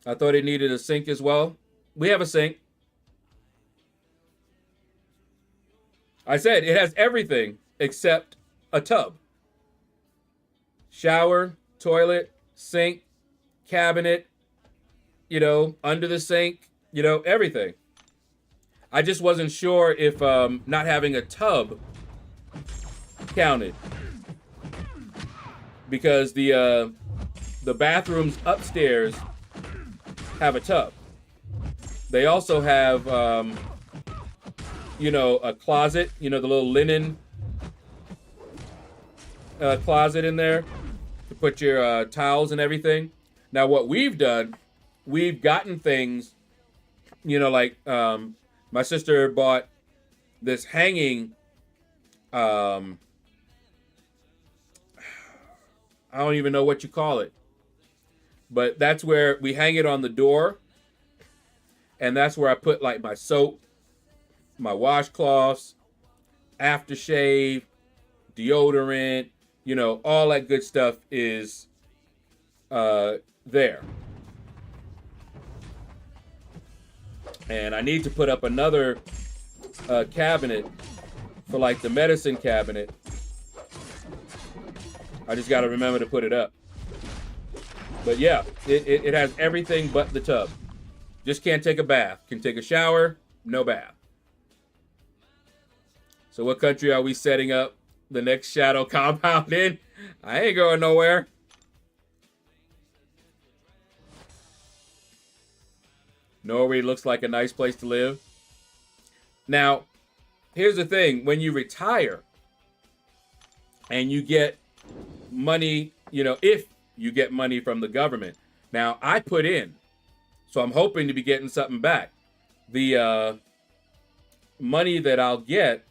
[SPEAKER 2] I thought it needed a sink as well. We have a sink. I said it has everything except a tub. Shower, toilet, sink, cabinet, under the sink, everything. I just wasn't sure if not having a tub counted, because the bathrooms upstairs have a tub. They also have a closet, the little linen closet in there to put your towels and everything. Now what we've done, we've gotten things, like my sister bought this hanging, I don't even know what you call it, but that's where we hang it on the door, and that's where I put like my soap, my washcloths, aftershave, deodorant, all that good stuff is there. And I need to put up another cabinet for like the medicine cabinet. I just got to remember to put it up. But yeah, it has everything but the tub. Just can't take a bath. Can take a shower, no bath. So what country are we setting up the next shadow compound in? I ain't going nowhere. Norway looks like a nice place to live. Now, here's the thing. When you retire and you get money, if you get money from the government. Now, I put in, so I'm hoping to be getting something back. The money that I'll get,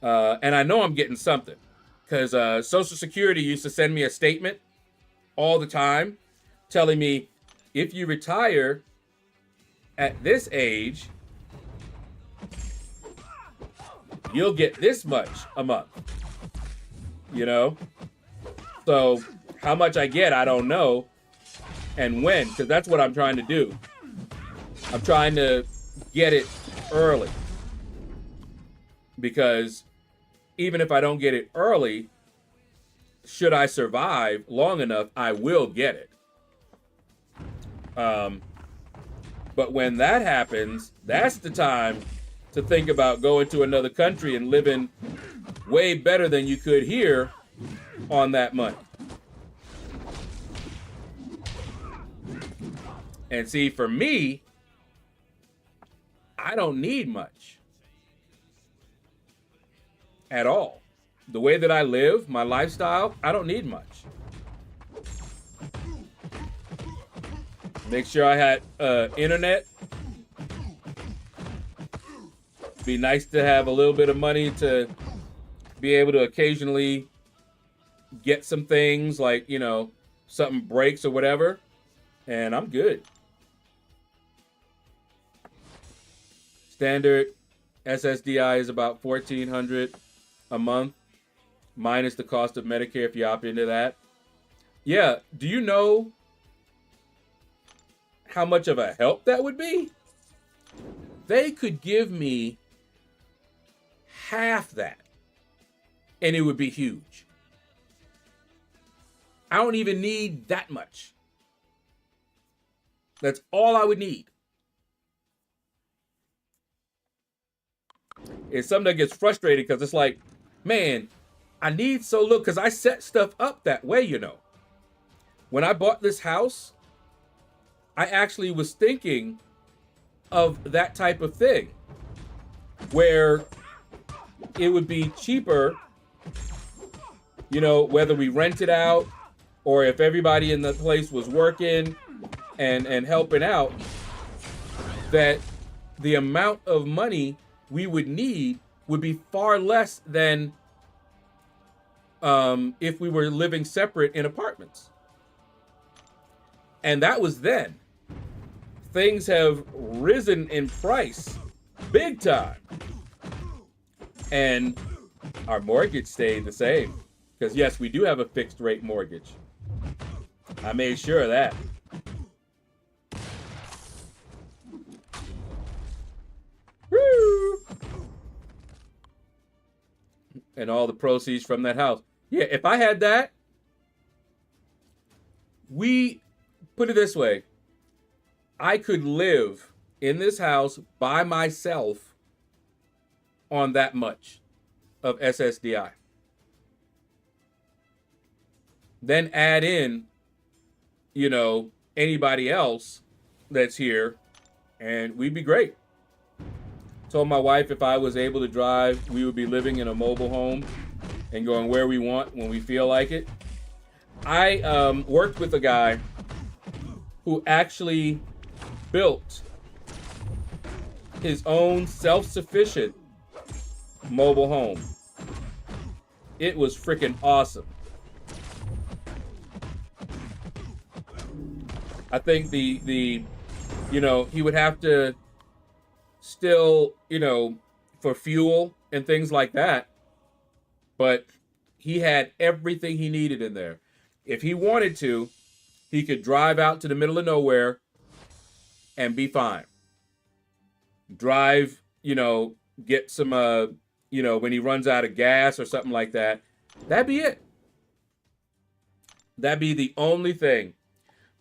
[SPEAKER 2] and I know I'm getting something, because Social Security used to send me a statement all the time telling me, if you retire at this age, you'll get this much a month, So how much I get, I don't know, and when, because that's what I'm trying to do. I'm trying to get it early, because even if I don't get it early, should I survive long enough, I will get it. But when that happens, that's the time to think about going to another country and living way better than you could here on that money. And see, for me, I don't need much at all. The way that I live, my lifestyle, I don't need much. Make sure I had internet. Be nice to have a little bit of money to be able to occasionally get some things like, something breaks or whatever, and I'm good. Standard SSDI is about $1,400 a month, minus the cost of Medicare if you opt into that. Yeah, do you know how much of a help that would be? They could give me half that, and it would be huge. I don't even need that much. That's all I would need. It's something that gets frustrated because it's like, man, I need so little, because I set stuff up that way, When I bought this house, I actually was thinking of that type of thing, where it would be cheaper, whether we rent it out or if everybody in the place was working and helping out, that the amount of money we would need would be far less than if we were living separate in apartments. And that was then. Things have risen in price big time. And our mortgage stayed the same. Because yes, we do have a fixed rate mortgage. I made sure of that. Woo! And all the proceeds from that house. Yeah, if I had that, We put it this way. I could live in this house by myself on that much of SSDI. Then add in, you know, anybody else that's here, and we'd be great. Told my wife if I was able to drive, we would be living in a mobile home and going where we want when we feel like it. I worked with a guy who actually built his own self-sufficient mobile home. It was freaking awesome. I think the you know, he would have to still, you know, for fuel and things like that, but he had everything he needed in there. If he wanted to, he could drive out to the middle of nowhere and be fine. Drive, you know, get some, you know, when he runs out of gas or something like that. That'd be it. That'd be the only thing.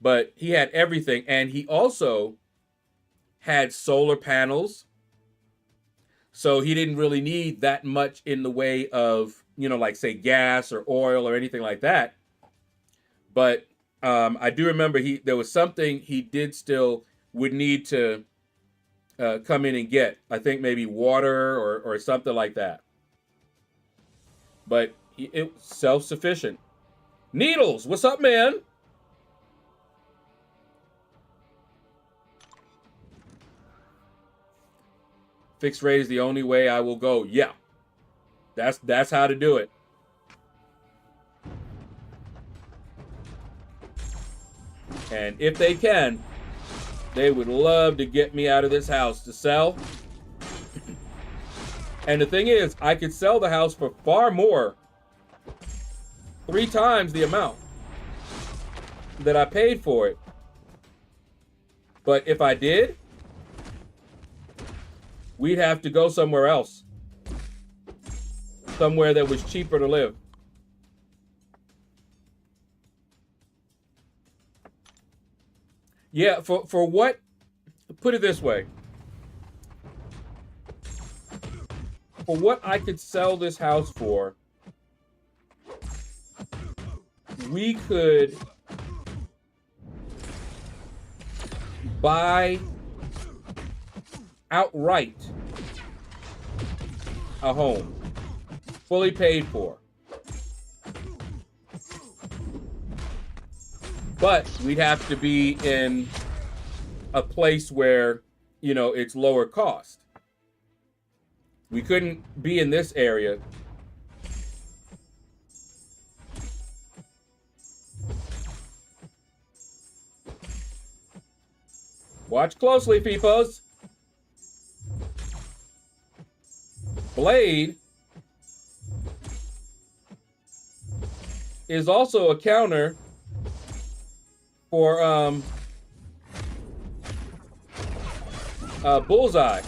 [SPEAKER 2] But he had everything. And he also had solar panels. So he didn't really need that much in the way of, you know, like say gas or oil or anything like that. But I do remember there was something he did still would need to come in and get. I think maybe water or something like that. But it was self-sufficient. Needles, what's up, man? Fixed rate is the only way I will go. Yeah, that's how to do it. And if they can, they would love to get me out of this house to sell. And the thing is, I could sell the house for far more, 3 times the amount that I paid for it. But if I did, we'd have to go somewhere else. Somewhere that was cheaper to live. Yeah, for what, put it this way. For what I could sell this house for, we could buy outright a home, fully paid for. But we'd have to be in a place where, you know, it's lower cost. We couldn't be in this area. Watch closely, peoples. Blade is also a counter for Bullseye.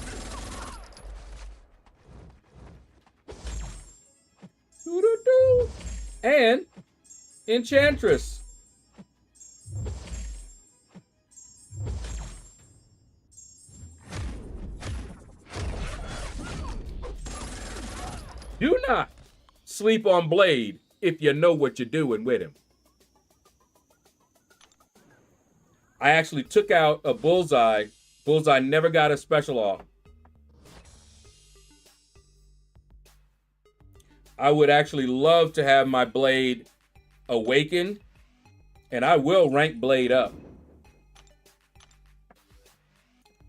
[SPEAKER 2] Doo-doo-doo. And Enchantress. Do not sleep on Blade if you know what you're doing with him. I actually took out a Bullseye. Bullseye never got a special off. I would actually love to have my Blade awakened, and I will rank Blade up.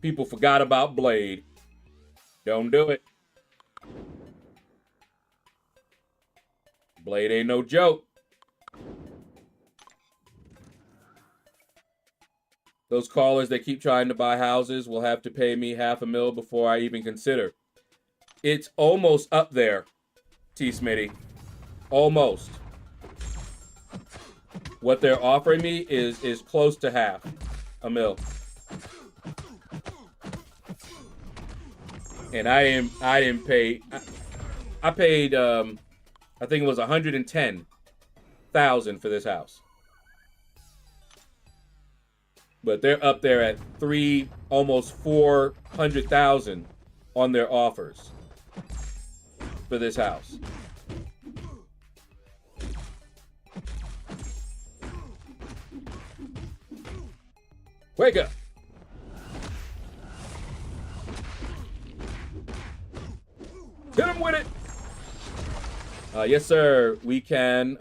[SPEAKER 2] People forgot about Blade. Don't do it. Blade ain't no joke. Those callers that keep trying to buy houses will have to pay me $500,000 before I even consider. It's almost up there, T. Smitty. Almost. What they're offering me is close to $500,000. And I didn't pay. I paid I think it was $110,000 for this house. But they're up there at almost 400,000 on their offers for this house. Wake up. Hit him with it. Yes, sir. We can.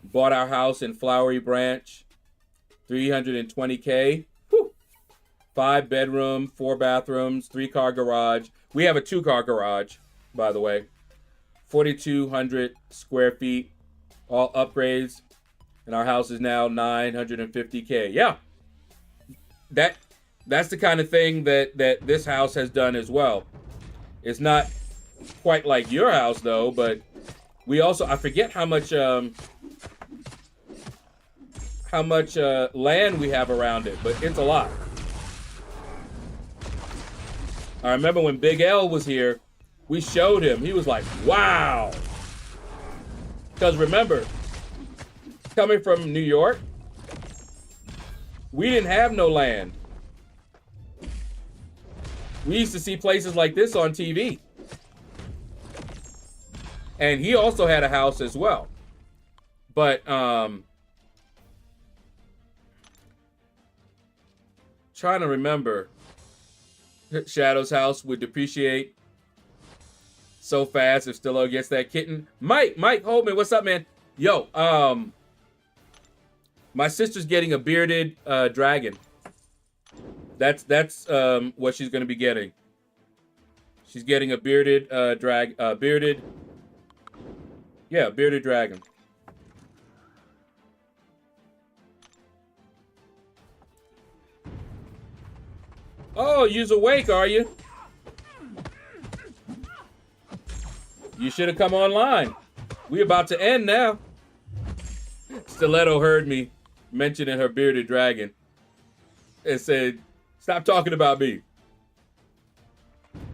[SPEAKER 2] Bought our house in Flowery Branch. 320K. Whew. 5 bedroom, 4 bathrooms, 3-car garage. We have a 2-car garage, by the way. 4,200 square feet. All upgrades. And our house is now 950K. Yeah. That's the kind of thing that this house has done as well. It's not quite like your house though, but we also, I forget how much land we have around it, but it's a lot. I remember when Big L was here, we showed him. He was like, wow. Because remember, coming from New York, we didn't have no land. We used to see places like this on TV. And he also had a house as well. But trying to remember, Shadow's house would depreciate so fast if Stillo gets that kitten. Mike Holman, what's up, man? Yo, my sister's getting a bearded dragon. That's what she's gonna be getting. She's getting a bearded bearded dragon. Oh, you's awake, are you? You should have come online. We about to end now. Stiletto heard me mentioning her bearded dragon and said, stop talking about me.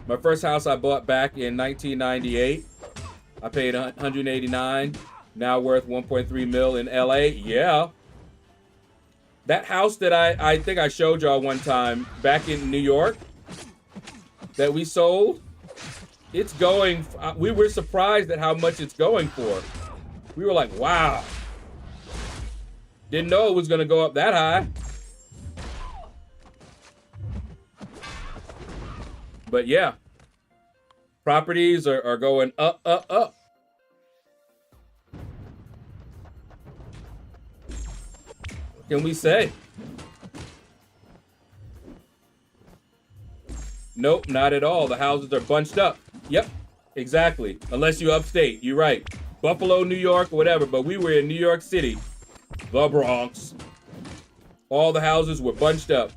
[SPEAKER 2] My first house I bought back in 1998. I paid $189, now worth 1.3 mil in LA. Yeah. That house that I think I showed y'all one time back in New York that we sold, it's going, we were surprised at how much it's going for. We were like, wow. Didn't know it was gonna go up that high. But yeah, properties are going up, up, up. What can we say? Nope, not at all. The houses are bunched up. Yep, exactly. Unless you upstate, you're right. Buffalo, New York, or whatever, but we were in New York City, the Bronx. All the houses were bunched up.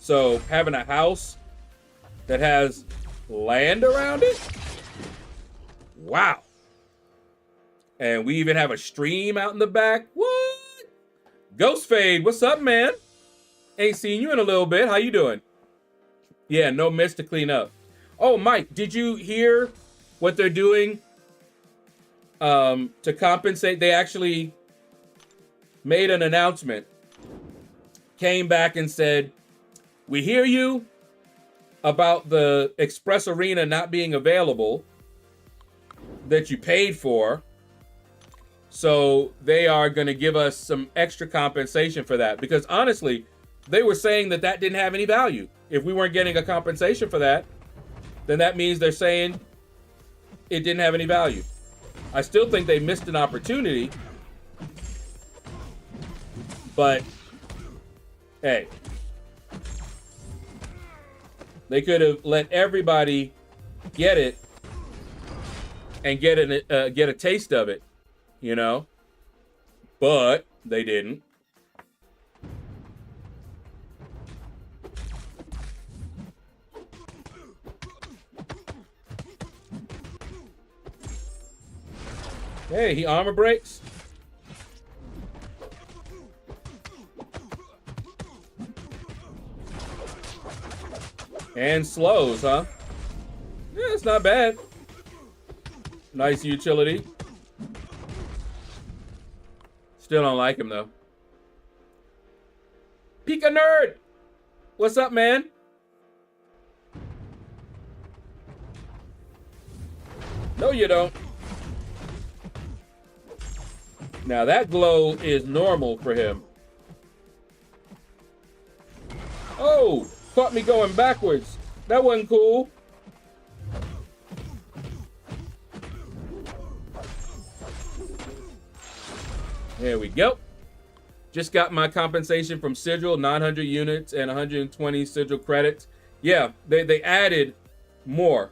[SPEAKER 2] So having a house that has land around it, wow. And we even have a stream out in the back. What? Ghost Fade, what's up, man? Ain't seen you in a little bit. How you doing? Yeah, no mess to clean up. Oh, Mike, did you hear what they're doing to compensate? They actually made an announcement, came back and said, we hear you about the Express Arena not being available that you paid for. So they are going to give us some extra compensation for that. Because honestly, they were saying that didn't have any value. If we weren't getting a compensation for that, then that means they're saying it didn't have any value. I still think they missed an opportunity. But, hey. They could have let everybody get it and get a taste of it, you know? But they didn't. Hey, he armor breaks. And slows, huh? Yeah, it's not bad. Nice utility. Still don't like him though. Pika Nerd! What's up, man? No, you don't. Now that glow is normal for him. Oh, caught me going backwards. That wasn't cool. There we go. Just got my compensation from Sigil, 900 units and 120 Sigil credits. Yeah, they added more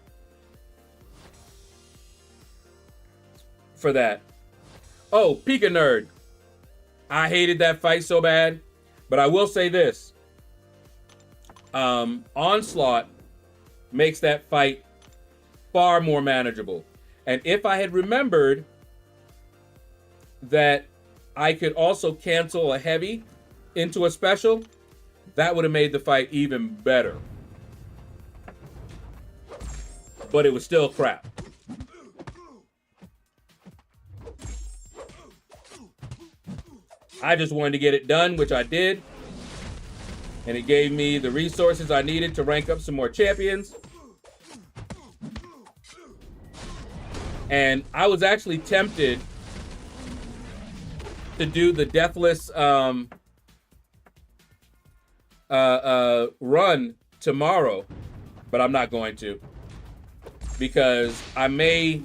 [SPEAKER 2] for that. Oh, Pika Nerd. I hated that fight so bad, but I will say this. Onslaught makes that fight far more manageable. And if I had remembered that I could also cancel a heavy into a special, that would have made the fight even better. But it was still crap. I just wanted to get it done, which I did. And it gave me the resources I needed to rank up some more champions. And I was actually tempted to do the Deathless run tomorrow, but I'm not going to, because I may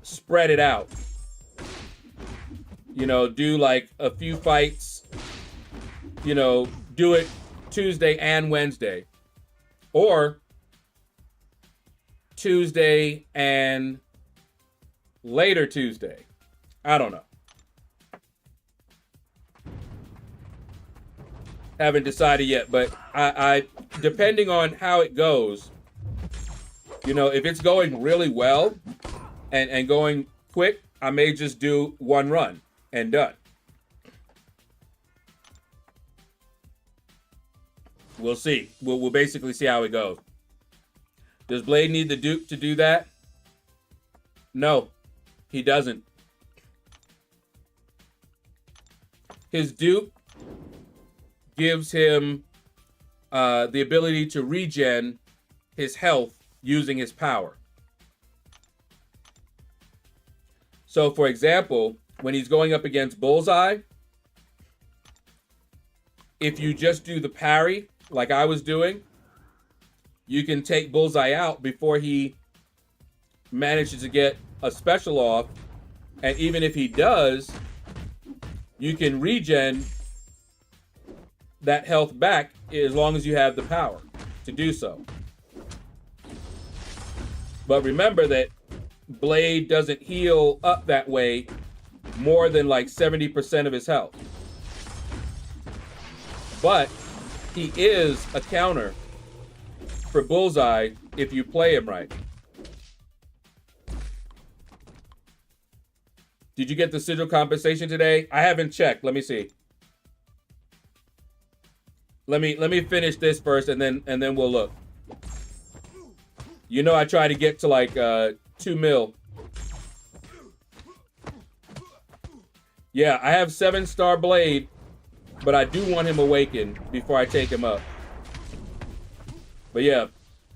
[SPEAKER 2] spread it out. You know, do like a few fights, you know, do it Tuesday and Wednesday, or Tuesday and later Tuesday. I don't know. Haven't decided yet, but I depending on how it goes, you know, if it's going really well and going quick, I may just do one run and done. We'll see. We'll basically see how it goes. Does Blade need the dupe to do that? No, he doesn't. His dupe gives him the ability to regen his health using his power. So, for example, when he's going up against Bullseye, if you just do the parry, like I was doing, you can take Bullseye out before he manages to get a special off. And even if he does, you can regen that health back as long as you have the power to do so. But remember that Blade doesn't heal up that way more than like 70% of his health. But he is a counter for Bullseye if you play him right. Did you get the sigil compensation today? I haven't checked. Let me see. Let me finish this first, and then we'll look. You know, I try to get to like 2 mil. Yeah, I have 7-star Blade, but I do want him awakened before I take him up. But yeah,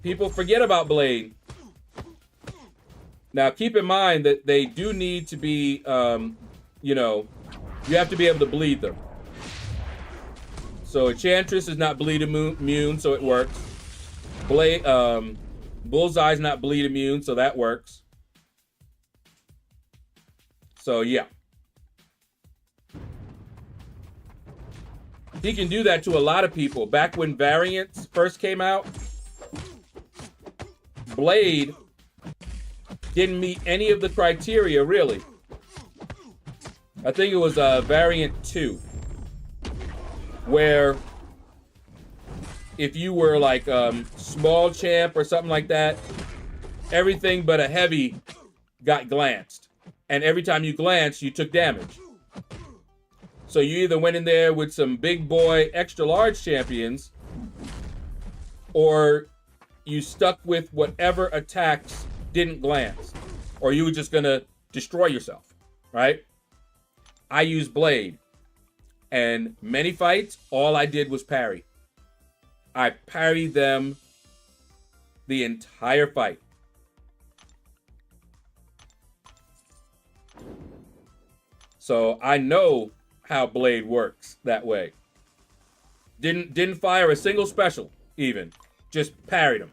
[SPEAKER 2] people forget about Blade. Now, keep in mind that they do need to be, you know, you have to be able to bleed them. So Enchantress is not bleed immune, so it works. Bullseye's not bleed immune, so that works. So yeah. He can do that to a lot of people. Back when variants first came out, Blade didn't meet any of the criteria, really. I think it was variant 2, where if you were like small champ or something like that, everything but a heavy got glanced. And every time you glanced, you took damage. So you either went in there with some big boy extra large champions, or you stuck with whatever attacks didn't glance, or you were just gonna destroy yourself, right? I use Blade. And many fights, all I did was parry. I parried them the entire fight. So I know how Blade works that way. Didn't fire a single special even. Just parried him.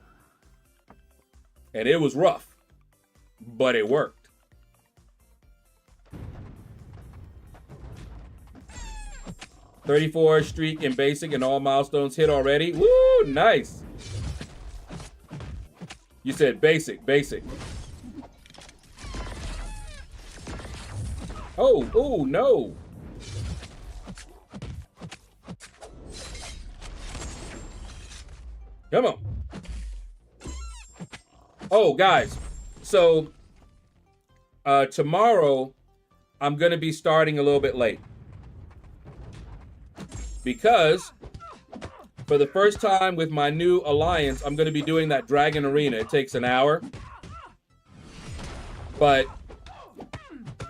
[SPEAKER 2] And it was rough, but it worked. .34 streak in basic and all milestones hit already. Woo, nice. You said basic. Oh, no. Come on. Oh, guys. So, tomorrow, I'm going to be starting a little bit late. Because, for the first time with my new alliance, I'm going to be doing that Dragon Arena. It takes an hour. But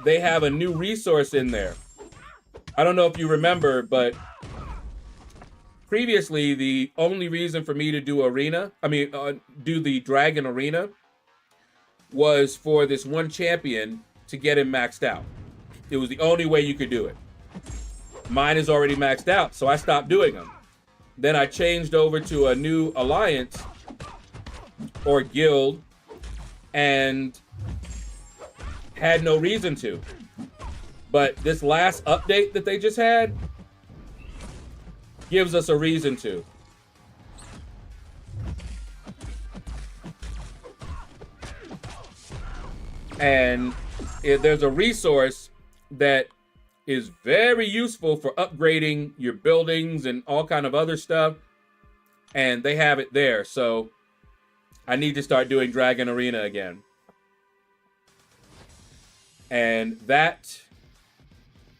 [SPEAKER 2] they have a new resource in there. I don't know if you remember, but previously, the only reason for me to do do the Dragon Arena was for this one champion to get him maxed out. It was the only way you could do it. Mine is already maxed out, so I stopped doing them. Then I changed over to a new alliance or guild and had no reason to. But this last update that they just had gives us a reason to. And there's a resource that is very useful for upgrading your buildings and all kind of other stuff. And they have it there. So I need to start doing Dragon Arena again. And that,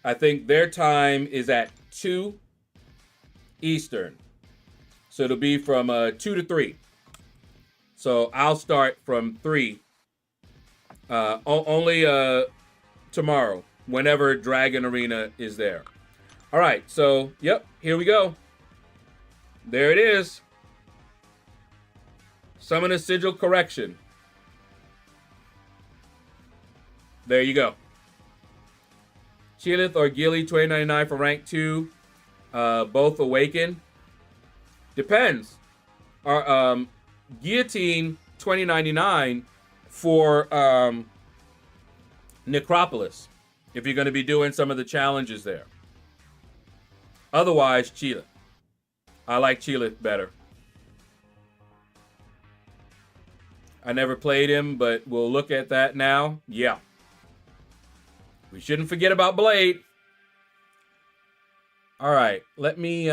[SPEAKER 2] I think their time is at 2 Eastern. So it'll be from 2 to 3. So I'll start from 3. Only tomorrow, whenever Dragon Arena is there. All right, so, yep, here we go. There it is. Summon a Sigil Correction. There you go. Chilith or Gilly, $20.99 for rank 2. Both awaken. Depends. Our Guillotine, $20.99 for Necropolis, if you're going to be doing some of the challenges there. Otherwise, Chilith. I like Chilith better. I never played him, but we'll look at that now. Yeah. We shouldn't forget about Blade. All right, let me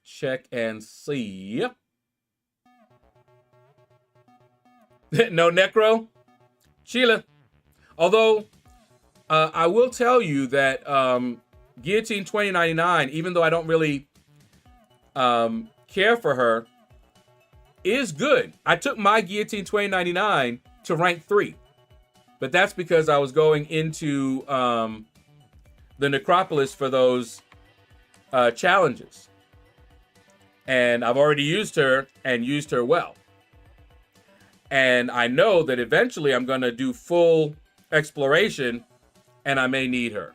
[SPEAKER 2] check and see. No Necro? Sheila. Although, I will tell you that Guillotine 2099, even though I don't really care for her, is good. I took my Guillotine 2099 to rank 3. But that's because I was going into the Necropolis for those challenges. And I've already used her and used her well. And I know that eventually I'm going to do full exploration and I may need her.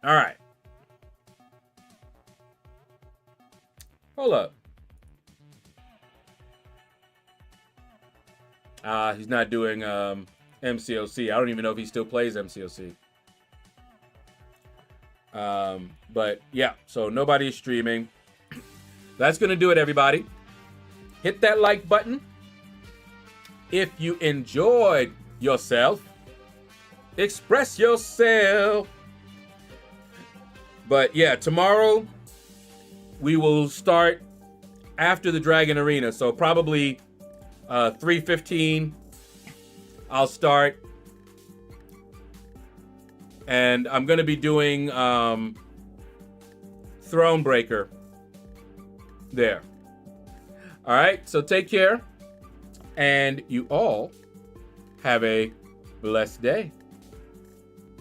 [SPEAKER 2] All right. Hold up. He's not doing MCOC. I don't even know if he still plays MCOC. But yeah, so nobody's streaming. That's going to do it, everybody. Hit that like button. If you enjoyed yourself, express yourself. But yeah, tomorrow we will start after the Dragon Arena. So probably 3:15 I'll start. And I'm going to be doing Thronebreaker there. All right, so take care. And you all have a blessed day.